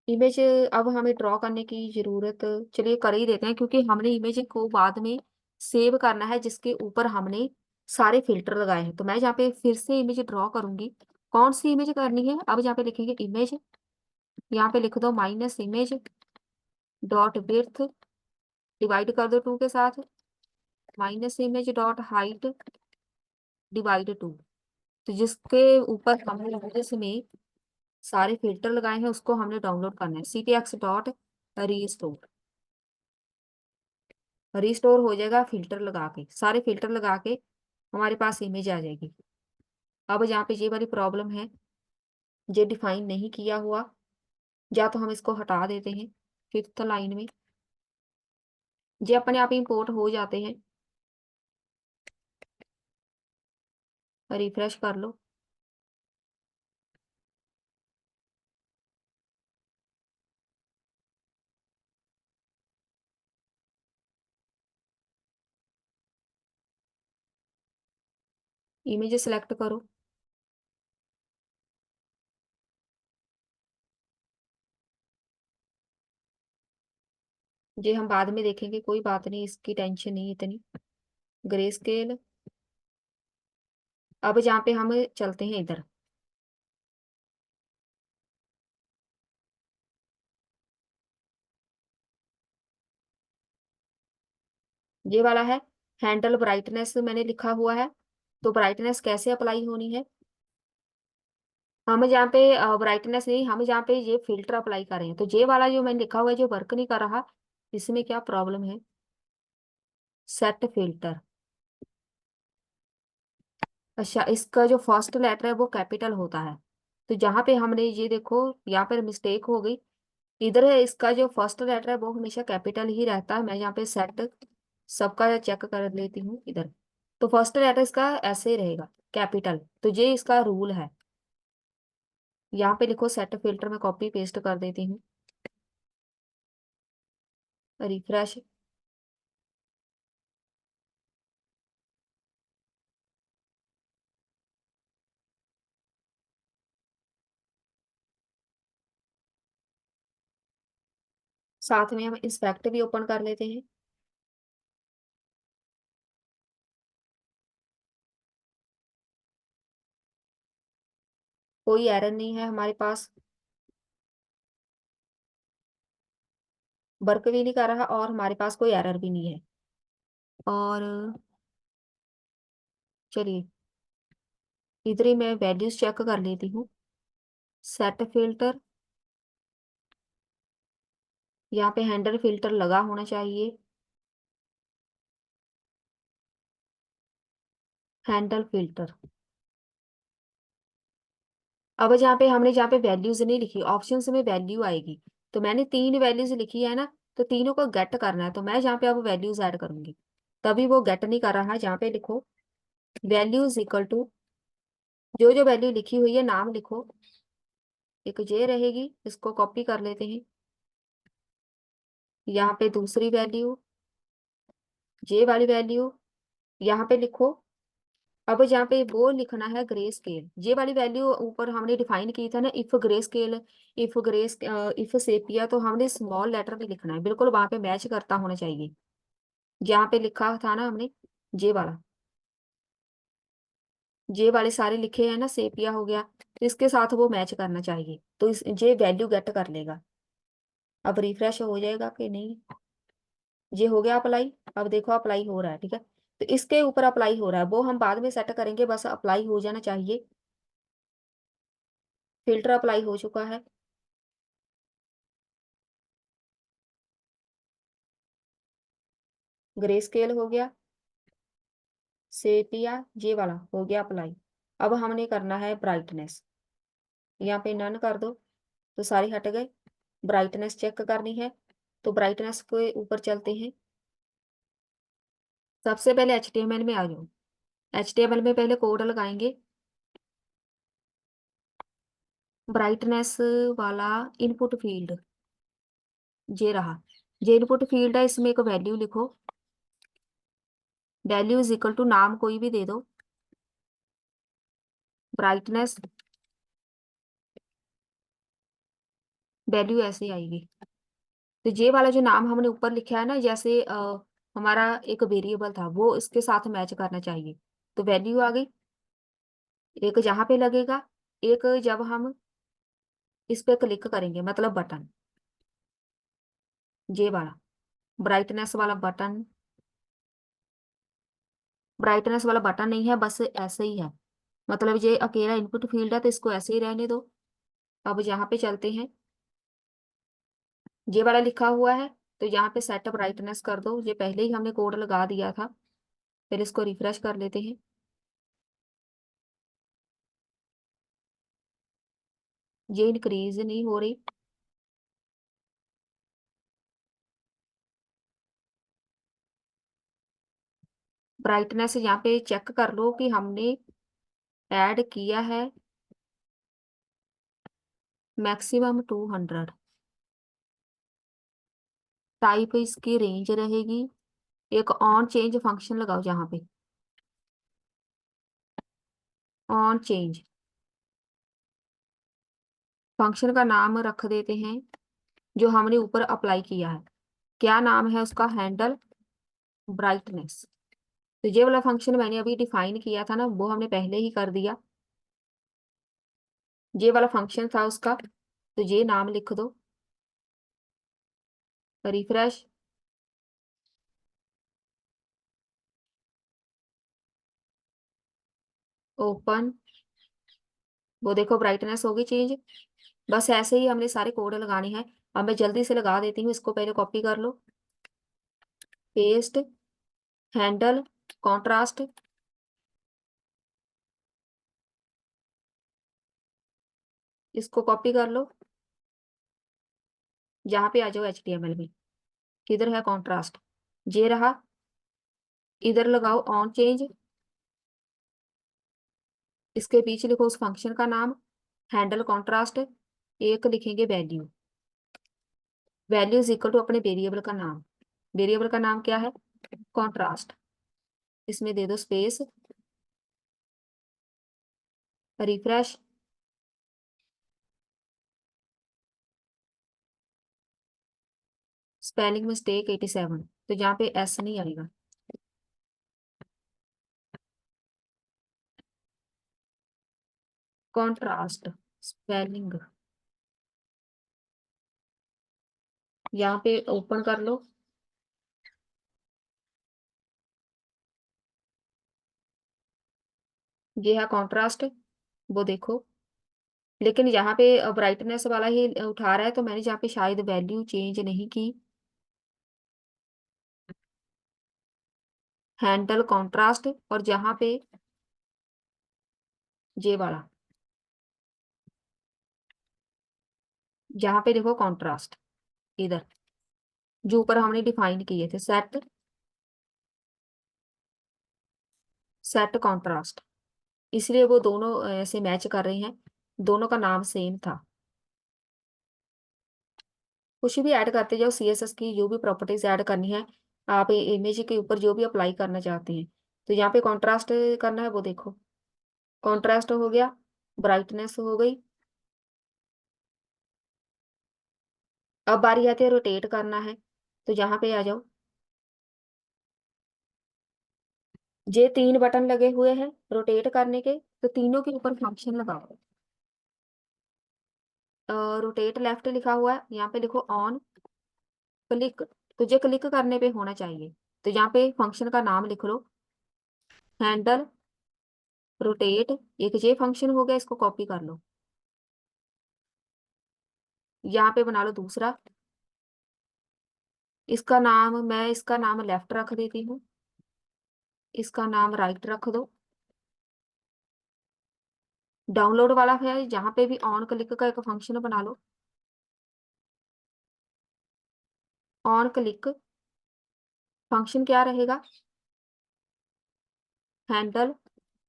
इमेज अब हमें ड्रॉ करने की जरूरत, चलिए कर ही देते हैं, क्योंकि हमने इमेज को बाद में सेव करना है जिसके ऊपर हमने सारे फिल्टर लगाए हैं। तो मैं यहाँ पे फिर से इमेज ड्रॉ करूंगी। कौन सी इमेज करनी है? अब यहाँ पे लिखेंगे इमेज, यहाँ पे लिख दो minus image dot width, divide कर दो 2 के साथ, minus image dot height divide 2। तो जिसके ऊपर हमने इमेजेस में सारे फिल्टर लगाए हैं उसको हमने डाउनलोड करना है। ctx डॉट रीस्टोर, रिस्टोर हो जाएगा फिल्टर लगा के, सारे फिल्टर लगा के हमारे पास इमेज आ जाएगी। अब यहाँ पे ये वाली प्रॉब्लम है, ये डिफाइन नहीं किया हुआ, या तो हम इसको हटा देते हैं 5th लाइन में, ये अपने आप इंपोर्ट हो जाते हैं। रिफ्रेश कर लो। इमेज सेलेक्ट करो। ये हम बाद में देखेंगे, कोई बात नहीं, इसकी टेंशन नहीं इतनी। Grey scale. अब जहाँ पे हम चलते हैं इधर, ये वाला है हैंडल ब्राइटनेस मैंने लिखा हुआ है। तो ब्राइटनेस कैसे अप्लाई होनी है? हम जहाँ पे ब्राइटनेस नहीं, हम जहाँ पे ये फिल्टर अप्लाई कर रहे हैं, तो ये वाला जो मैंने लिखा हुआ है जो वर्क नहीं कर रहा, इसमें क्या प्रॉब्लम है? Set filter. अच्छा, इसका जो फर्स्ट लेटर है वो कैपिटल होता है। तो जहाँ पे हमने ये देखो, यहाँ पर मिस्टेक हो गई। इधर है इसका जो फर्स्ट लेटर है वो हमेशा कैपिटल ही रहता है। मैं यहाँ पे सेट सबका चेक कर लेती हूँ इधर। तो फर्स्ट लेटर इसका ऐसे ही रहेगा, कैपिटल। तो ये इसका रूल है। यहाँ पे लिखो सेट फिल्टर, में कॉपी पेस्ट कर देती हूँ। रिफ्रेश। साथ में हम इंस्पेक्ट भी ओपन कर लेते हैं। कोई एरर नहीं है हमारे पास, वर्क भी नहीं कर रहा और हमारे पास कोई एरर भी नहीं है। और चलिए, इधर ही मैं वैल्यूज चेक कर लेती हूँ। सेट फिल्टर, यहाँ पे हैंडल फिल्टर लगा होना चाहिए। Handle filter. अब जहाँ पे वैल्यूज नहीं लिखी, ऑप्शंस में वैल्यू आएगी। तो मैंने 3 वैल्यूज लिखी है ना, तो तीनों को गेट करना है। तो मैं जहाँ पे अब वैल्यूज ऐड करूंगी, तभी वो गेट नहीं कर रहा है। जहाँ पे लिखो वैल्यूज इक्वल टू, जो जो वैल्यू लिखी हुई है नाम लिखो। एक ये रहेगी, इसको कॉपी कर लेते हैं। यहाँ पे दूसरी वैल्यू, ये वाली वैल्यू यहाँ पे लिखो। अब जहाँ पे वो लिखना है ग्रे स्केल, ये वाली वैल्यू ऊपर हमने डिफाइन की था ना, if grey scale, if sepia, तो हमने स्मॉल लेटर में लिखना है, बिल्कुल वहां पे मैच करता होना चाहिए। जहाँ पे लिखा था ना हमने, ये वाला, ये वाले सारे लिखे हैं ना, सेपिया हो गया, तो इसके साथ वो मैच करना चाहिए। तो ये वैल्यू गेट कर लेगा। अब रिफ्रेश हो जाएगा कि नहीं? ये हो गया अप्लाई। अब देखो अप्लाई हो रहा है, ठीक है। तो इसके ऊपर अप्लाई हो रहा है, वो हम बाद में सेट करेंगे, बस अप्लाई हो जाना चाहिए। फिल्टर अप्लाई हो चुका है। ग्रे स्केल हो गया, सेपिया ये वाला हो गया अप्लाई। अब हमने करना है ब्राइटनेस, यहाँ पे नन कर दो तो सारे हट गए। ब्राइटनेस चेक करनी है, तो ब्राइटनेस के ऊपर चलते हैं। सबसे पहले HTML में आ जाओ। HTML में पहले कोड लगाएंगे, ब्राइटनेस वाला इनपुट फील्ड, ये रहा। ये इनपुट फील्ड है, इसमें एक वैल्यू लिखो। वैल्यू इज इक्वल टू, नाम कोई भी दे दो, ब्राइटनेस, वैल्यू ऐसे ही आएगी। तो ये वाला जो नाम हमने ऊपर लिखा है ना, जैसे हमारा एक वेरिएबल था, वो इसके साथ मैच करना चाहिए। तो वैल्यू आ गई। एक जहां पे लगेगा, एक जब हम इस पे क्लिक करेंगे, मतलब बटन, ये वाला ब्राइटनेस वाला बटन, ब्राइटनेस वाला बटन नहीं है, बस ऐसे ही है। मतलब ये अकेला इनपुट फील्ड है, तो इसको ऐसे ही रहने दो। अब यहाँ पे चलते हैं, ये वाला लिखा हुआ है, तो यहाँ पे सेट ब्राइटनेस कर दो। ये पहले ही हमने कोड लगा दिया था। फिर इसको रिफ्रेश कर लेते हैं। ये इंक्रीज नहीं हो रही। ब्राइटनेस यहाँ पे चेक कर लो कि हमने ऐड किया है मैक्सिमम 200। टाइप इसकी रेंज रहेगी। एक ऑन चेंज फंक्शन लगाओ यहाँ पे, ऑन चेंज फंक्शन का नाम रख देते हैं जो हमने ऊपर अप्लाई किया है। क्या नाम है उसका? Handle brightness. तो ये वाला फंक्शन मैंने अभी डिफाइन किया था ना, वो हमने पहले ही कर दिया। ये वाला फंक्शन था उसका, तो ये नाम लिख दो। रिफ्रेश, ओपन, वो देखो ब्राइटनेस होगी चेंज। बस ऐसे ही हमने सारे कोड लगाने हैं। अब मैं जल्दी से लगा देती हूँ, इसको पहले कॉपी कर लो, पेस्ट, हैंडल कॉन्ट्रास्ट, इसको कॉपी कर लो, यहाँ पे आ जाओ HTML में। किधर है कॉन्ट्रास्ट? ये रहा। इधर लगाओ ऑन चेंज, इसके पीछे लिखो उस फंक्शन का नाम, हैंडल कॉन्ट्रास्ट, एक लिखेंगे value. Value is equal to अपने वेरिएबल का नाम। वेरिएबल का नाम क्या है? कॉन्ट्रास्ट। इसमें दे दो स्पेस, रिफ्रेश, स्पेलिंग मिस्टेक 87, तो यहाँ पे एस नहीं आएगा। कॉन्ट्रास्ट स्पेलिंग, यहाँ पे ओपन कर लो। ये है कॉन्ट्रास्ट, वो देखो। लेकिन यहाँ पे ब्राइटनेस वाला ही उठा रहा है, तो मैंने जहाँ पे शायद वैल्यू चेंज नहीं की। हैंडल कॉन्ट्रास्ट, और जहाँ पे ये वाला, जहाँ पे देखो कॉन्ट्रास्ट, इधर जो ऊपर हमने डिफाइन किए थे, सेट, सेट कॉन्ट्रास्ट। इसलिए वो दोनों ऐसे मैच कर रहे हैं, दोनों का नाम सेम था। कुछ भी ऐड करते जाओ, CSS की जो भी प्रॉपर्टीज ऐड करनी है, आप इमेज के ऊपर जो भी अप्लाई करना चाहते हैं। तो यहाँ पे कॉन्ट्रास्ट करना है, वो देखो कॉन्ट्रास्ट हो गया, ब्राइटनेस हो गई। अब बारी आती है रोटेट करना है, तो यहाँ पे आ जाओ। ये 3 बटन लगे हुए हैं रोटेट करने के, तो तीनों के ऊपर फंक्शन लगाओ। रोटेट लेफ्ट लिखा हुआ है, यहाँ पे लिखो ऑन क्लिक, तुझे क्लिक करने पे होना चाहिए। तो यहाँ पे फंक्शन का नाम लिख लो, हैंडल रोटेट। एक ये फंक्शन हो गया, इसको कॉपी कर लो, यहाँ पे बना लो दूसरा। इसका नाम, मैं इसका नाम लेफ्ट रख देती हूँ, इसका नाम राइट रख दो। डाउनलोड वाला है, जहाँ पे भी ऑन क्लिक का एक फंक्शन बना लो, ऑन क्लिक फंक्शन क्या रहेगा? Handle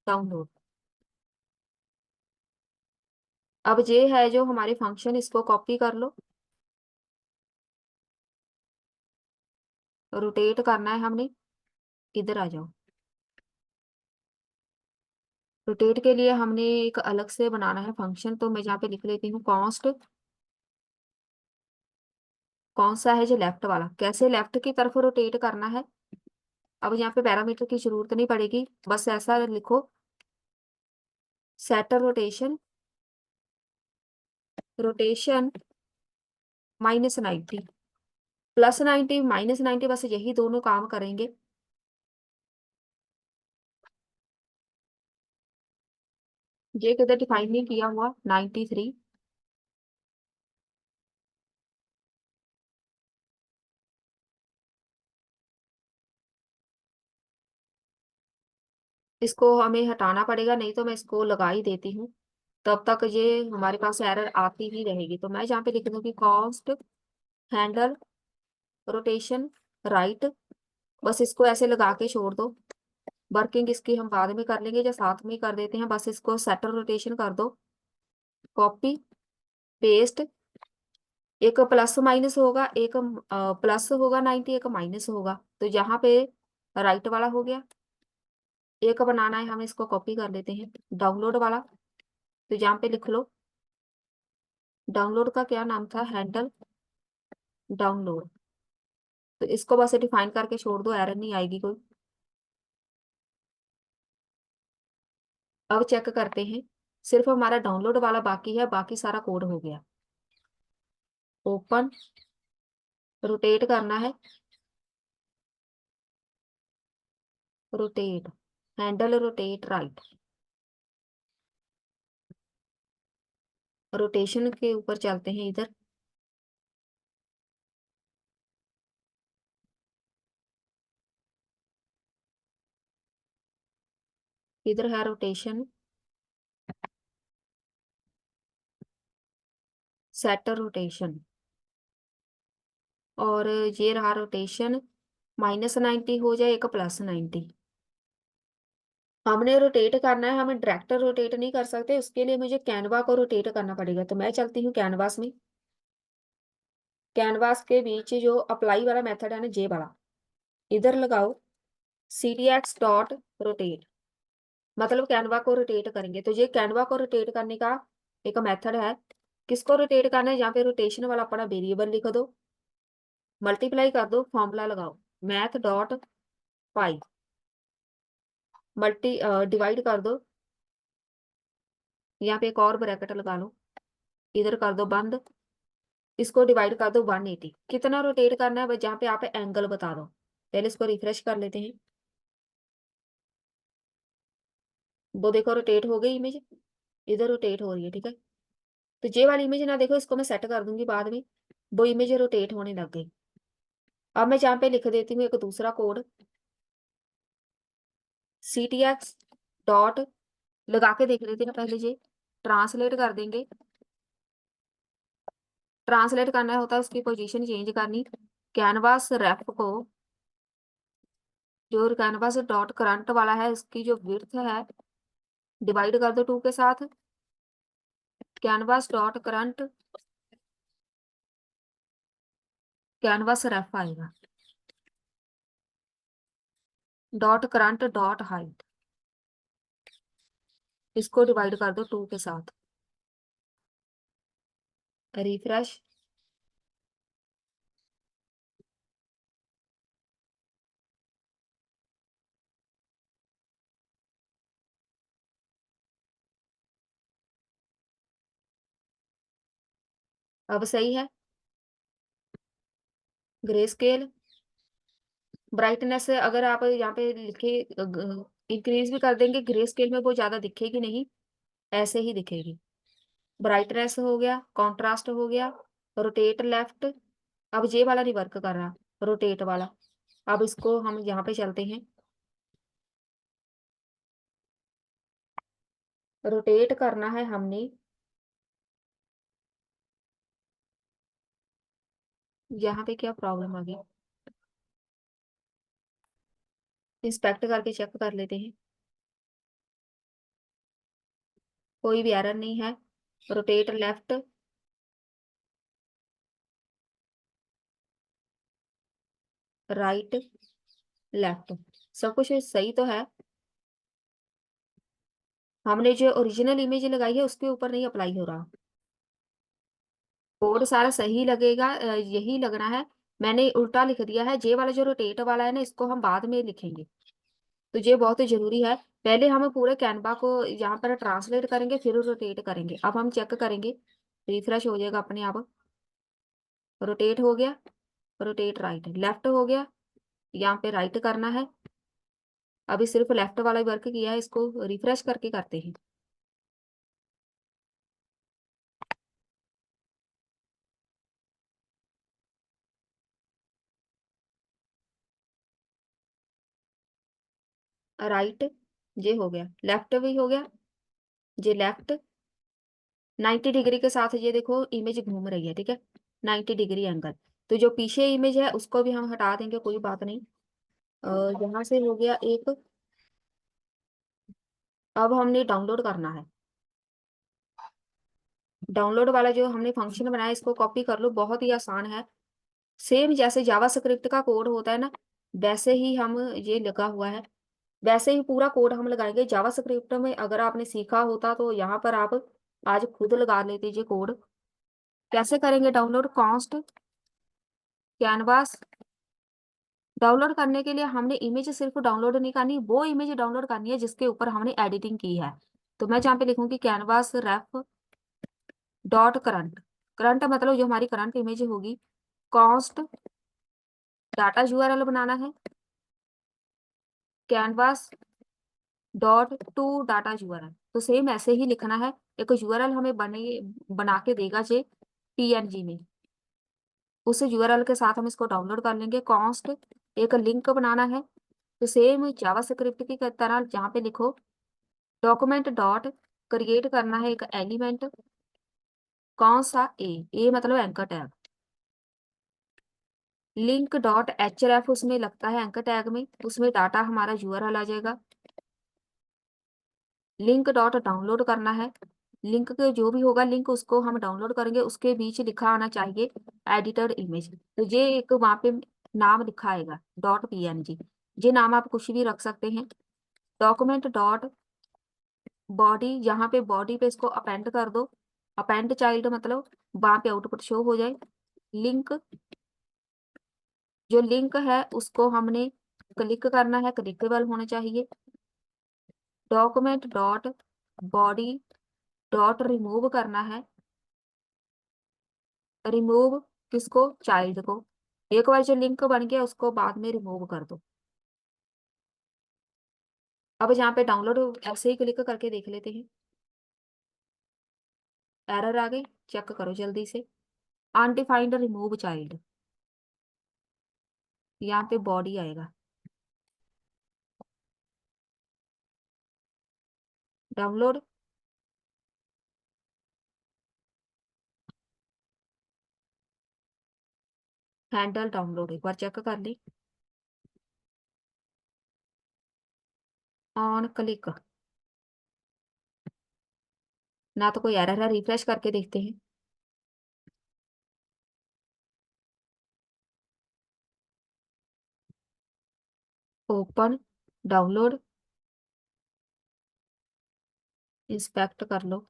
download. अब ये है जो हमारे फंक्शन, इसको कॉपी कर लो, रोटेट करना है हमने। इधर आ जाओ। रोटेट के लिए हमने एक अलग से बनाना है फंक्शन, तो मैं यहाँ पे लिख लेती हूँ कॉन्स्ट। कौन सा है? जो लेफ्ट वाला, कैसे लेफ्ट की तरफ रोटेट करना है? अब यहाँ पे पैरामीटर की जरूरत नहीं पड़ेगी, बस ऐसा लिखो, सेटर रोटेशन, रोटेशन -90, +90, -90, बस यही दोनों काम करेंगे। ये किधर डिफाइन नहीं किया हुआ, 93। इसको हमें हटाना पड़ेगा, नहीं तो मैं इसको लगा ही देती हूँ, तब तक ये हमारे पास एरर आती ही रहेगी। तो मैं यहाँ पे लिख दूंगी कॉस्ट हैंडल रोटेशन राइट, बस इसको ऐसे लगा के छोड़ दो। वर्किंग इसकी हम बाद में कर लेंगे या साथ में ही कर देते हैं, बस इसको सेटर रोटेशन कर दो, कॉपी पेस्ट। एक प्लस माइनस होगा, एक प्लस होगा 90, एक माइनस होगा, तो यहाँ पे राइट वाला हो गया। एक बनाना है, हम इसको कॉपी कर लेते हैं, डाउनलोड वाला। तो यहाँ पे लिख लो, डाउनलोड का क्या नाम था, हैंडल डाउनलोड। तो इसको बस डिफाइन करके छोड़ दो, एरर नहीं आएगी कोई। अब चेक करते हैं, सिर्फ हमारा डाउनलोड वाला बाकी है, बाकी सारा कोड हो गया। ओपन, रोटेट करना है, rotate, handle rotate right, rotation के ऊपर चलते हैं इधर। इधर है रोटेशन, सेटर रोटेशन, और ये रहा रोटेशन, -90 हो जाए, एक +90। हमने रोटेट करना है, हमें डायरेक्ट रोटेट नहीं कर सकते, उसके लिए मुझे कैनवा को रोटेट करना पड़ेगा। तो मैं चलती हूँ कैनवास में, कैनवास के बीच जो अप्लाई वाला मेथड है ना, जे वाला, इधर लगाओ, CTX.रोटेट, मतलब कैनवा को रोटेट करेंगे। तो ये कैनवा को रोटेट करने का एक मेथड है। किसको रोटेट करना है, यहाँ पे रोटेशन वाला अपना वेरिएबल लिख दो, मल्टीप्लाई कर दो, फॉर्मूला लगाओ, math.py, मल्टी डिवाइड कर दो, यहाँ पे एक और ब्रैकेट लगा लो, इधर कर दो बंद, इसको डिवाइड कर दो 180। कितना रोटेट करना है, बस जहाँ पे आप एंगल बता दो। पहले इसको रिफ्रेश कर लेते हैं, वो देखो रोटेट हो गई इमेज, इधर रोटेट हो रही है, ठीक है। तो ये वाली इमेज ना देखो, इसको मैं सेट कर दूंगी बाद में, वो इमेज रोटेट होने लग गई। अब मैं जहाँ पे लिख देती हूँ एक दूसरा कोड, CTX. लगा के देख लेते हैं पहले, ये ट्रांसलेट कर देंगे। ट्रांसलेट करना होता है, उसकी पोजीशन चेंज करनी, कैनवास रेफ को, जो कैनवास डॉट करंट वाला है, इसकी जो विड्थ है, डिवाइड कर दो 2 के साथ, कैनवास डॉट करंट, कैनवास रेफ आएगा, डॉट करंट डॉट हाइट, इसको डिवाइड कर दो 2 के साथ, रिफ्रेश। अब सही है, ग्रे स्केल, ब्राइटनेस अगर आप यहाँ पे लिखे इंक्रीज भी कर देंगे, ग्रे स्केल में वो ज्यादा दिखेगी नहीं, ऐसे ही दिखेगी। ब्राइटनेस हो गया, कॉन्ट्रास्ट हो गया, रोटेट लेफ्ट। अब ये वाला नहीं वर्क कर रहा, रोटेट वाला। अब इसको हम यहाँ पे चलते हैं, रोटेट करना है हमने, यहाँ पे क्या प्रॉब्लम आ गई, इंस्पेक्ट करके चेक कर लेते हैं, कोई भी एरर नहीं है। रोटेट लेफ्ट, राइट, लेफ्ट, सब कुछ सही तो है। हमने जो ओरिजिनल इमेज लगाई है उसके ऊपर नहीं अप्लाई हो रहा, कोड सारा सही लगेगा, यही लगना है। मैंने उल्टा लिख दिया है। जे वाला जो रोटेट वाला है ना, इसको हम बाद में लिखेंगे। तो ये बहुत ही जरूरी है। पहले हम पूरे कैनवा को यहाँ पर ट्रांसलेट करेंगे, फिर रोटेट करेंगे। अब हम चेक करेंगे, रिफ्रेश हो जाएगा अपने आप। रोटेट हो गया, रोटेट राइट, लेफ्ट हो गया, यहाँ पे राइट करना है। अभी सिर्फ लेफ्ट वाला वर्क किया है, इसको रिफ्रेश करके करते हैं। राइट, ये हो गया, लेफ्ट भी हो गया, ये लेफ्ट। 90 डिग्री के साथ ये देखो इमेज घूम रही है, ठीक है, 90 डिग्री एंगल। तो जो पीछे इमेज है उसको भी हम हटा देंगे, कोई बात नहीं। यहाँ से हो गया एक। अब हमने डाउनलोड करना है। डाउनलोड वाला जो हमने फंक्शन बनाया, इसको कॉपी कर लो, बहुत ही आसान है। सेम जैसे जावास्क्रिप्ट का कोड होता है ना, वैसे ही हम ये लगा हुआ है, वैसे ही पूरा कोड हम लगाएंगे। जावास्क्रिप्ट में अगर आपने सीखा होता तो यहाँ पर आप आज खुद लगा लेते ये कोड। कैसे करेंगे डाउनलोड? Const canvas. डाउनलोड करने के लिए हमने इमेज सिर्फ डाउनलोड नहीं करनी, वो इमेज डाउनलोड करनी है जिसके ऊपर हमने एडिटिंग की है। तो मैं जहाँ पे लिखूंगी canvas ref dot current. Current मतलब जो हमारी करंट इमेज होगी। कॉस्ट डाटा यूआरएल बनाना है, canvas dot to data URL. तो सेम ऐसे ही लिखना है। एक यूआरएल हमें बना के देगा जे पीएनजी में, उस यूआरएल के साथ हम इसको डाउनलोड कर लेंगे। कॉन्स्ट एक लिंक बनाना है, तो सेम जावास्क्रिप्ट की तरह जहाँ पे लिखो डॉक्यूमेंट डॉट क्रिएट करना है एक एलिमेंट। कौन सा? ए मतलब एंकर टैग। लिंक डॉट एचरेफ उसमें लगता है एंकर टैग में, उसमें डाटा हमारा यूआरएल आ जाएगा। लिंक डॉट डाउनलोड करना है, लिंक के जो भी होगा लिंक उसको हम डाउनलोड करेंगे, उसके बीच लिखा आना चाहिए एडिटेड इमेज। तो ये एक वहां पे नाम लिखा आएगा डॉट पीएनजी। ये नाम आप कुछ भी रख सकते हैं। डॉक्यूमेंट डॉट बॉडी, यहाँ पे बॉडी पे इसको अपेंड कर दो। अपेंड चाइल्ड मतलब वहां पे आउटपुट शो हो जाए। लिंक, जो लिंक है उसको हमने क्लिक करना है, क्लिकेबल होना चाहिए। Document dot body dot remove करना है। रिमूव किसको? चाइल्ड को। एक बार जो लिंक बन गया उसको बाद में रिमूव कर दो। अब यहाँ पे डाउनलोड ऐसे ही क्लिक करके देख लेते हैं। एरर आ गई, चेक करो जल्दी से। अनडिफाइंड रिमूव चाइल्ड, यहाँ पे बॉडी आएगा। डाउनलोड, हैंडल डाउनलोड, एक बार चेक कर ली। ऑन क्लिक, ना तो कोई एरर है, रिफ्रेश करके देखते हैं। ओपन, डाउनलोड, इंस्पेक्ट कर लो।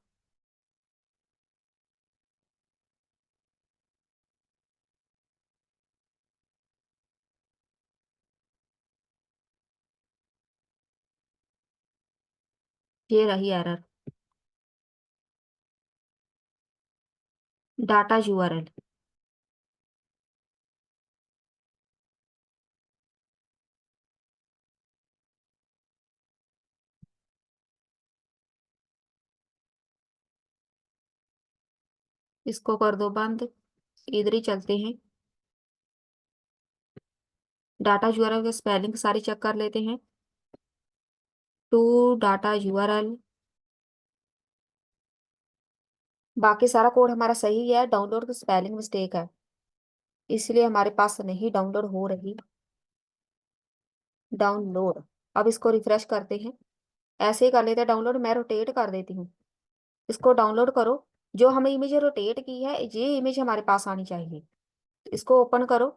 ये रही एरर। डाटा यूआरएल, इसको कर दो बंद। इधर ही चलते हैं। डाटा यूआरएल के स्पेलिंग सारी चेक कर लेते हैं। टू डाटा यूआरएल, बाकी सारा कोड हमारा सही है, डाउनलोड की स्पेलिंग मिस्टेक है, इसलिए हमारे पास नहीं डाउनलोड हो रही। डाउनलोड, अब इसको रिफ्रेश करते हैं। ऐसे ही कर लेते हैं डाउनलोड। मैं रोटेट कर देती हूँ, इसको डाउनलोड करो। जो हमें इमेज रोटेट की है ये इमेज हमारे पास आनी चाहिए। इसको ओपन करो।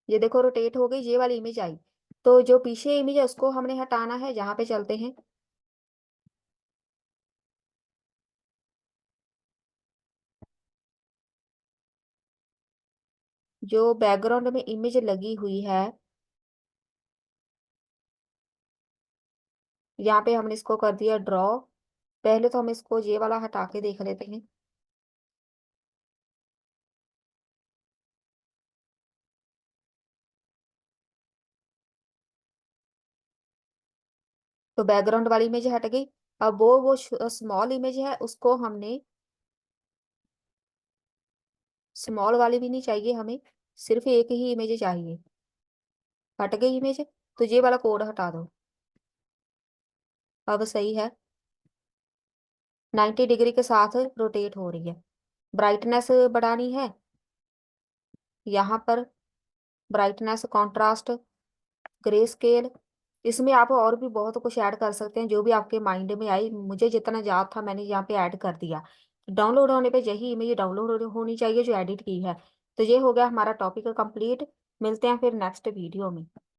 ये देखो रोटेट हो गई, ये वाली इमेज आई। तो जो पीछे इमेज है उसको हमने हटाना है, यहाँ पे चलते हैं। जो बैकग्राउंड में इमेज लगी हुई है, यहाँ पे हमने इसको कर दिया ड्रॉ। पहले तो हम इसको ये वाला हटा के देख लेते हैं। तो बैकग्राउंड वाली इमेज हट गई। अब वो स्मॉल इमेज है, उसको हमने, स्मॉल वाली भी नहीं चाहिए हमें, सिर्फ एक ही इमेज चाहिए। हट गई इमेज, तो ये वाला कोड हटा दो। अब सही है, 90 डिग्री के साथ रोटेट हो रही है। ब्राइटनेस बढ़ानी है, यहाँ पर ब्राइटनेस, कॉन्ट्रास्ट, ग्रे स्केल, इसमें आप और भी बहुत कुछ ऐड कर सकते हैं, जो भी आपके माइंड में आई। मुझे जितना याद था मैंने यहाँ पे ऐड कर दिया। डाउनलोड होने पे यही इमेज डाउनलोड होनी चाहिए जो एडिट की है। तो ये हो गया हमारा टॉपिक कंप्लीट। मिलते हैं फिर नेक्स्ट वीडियो में।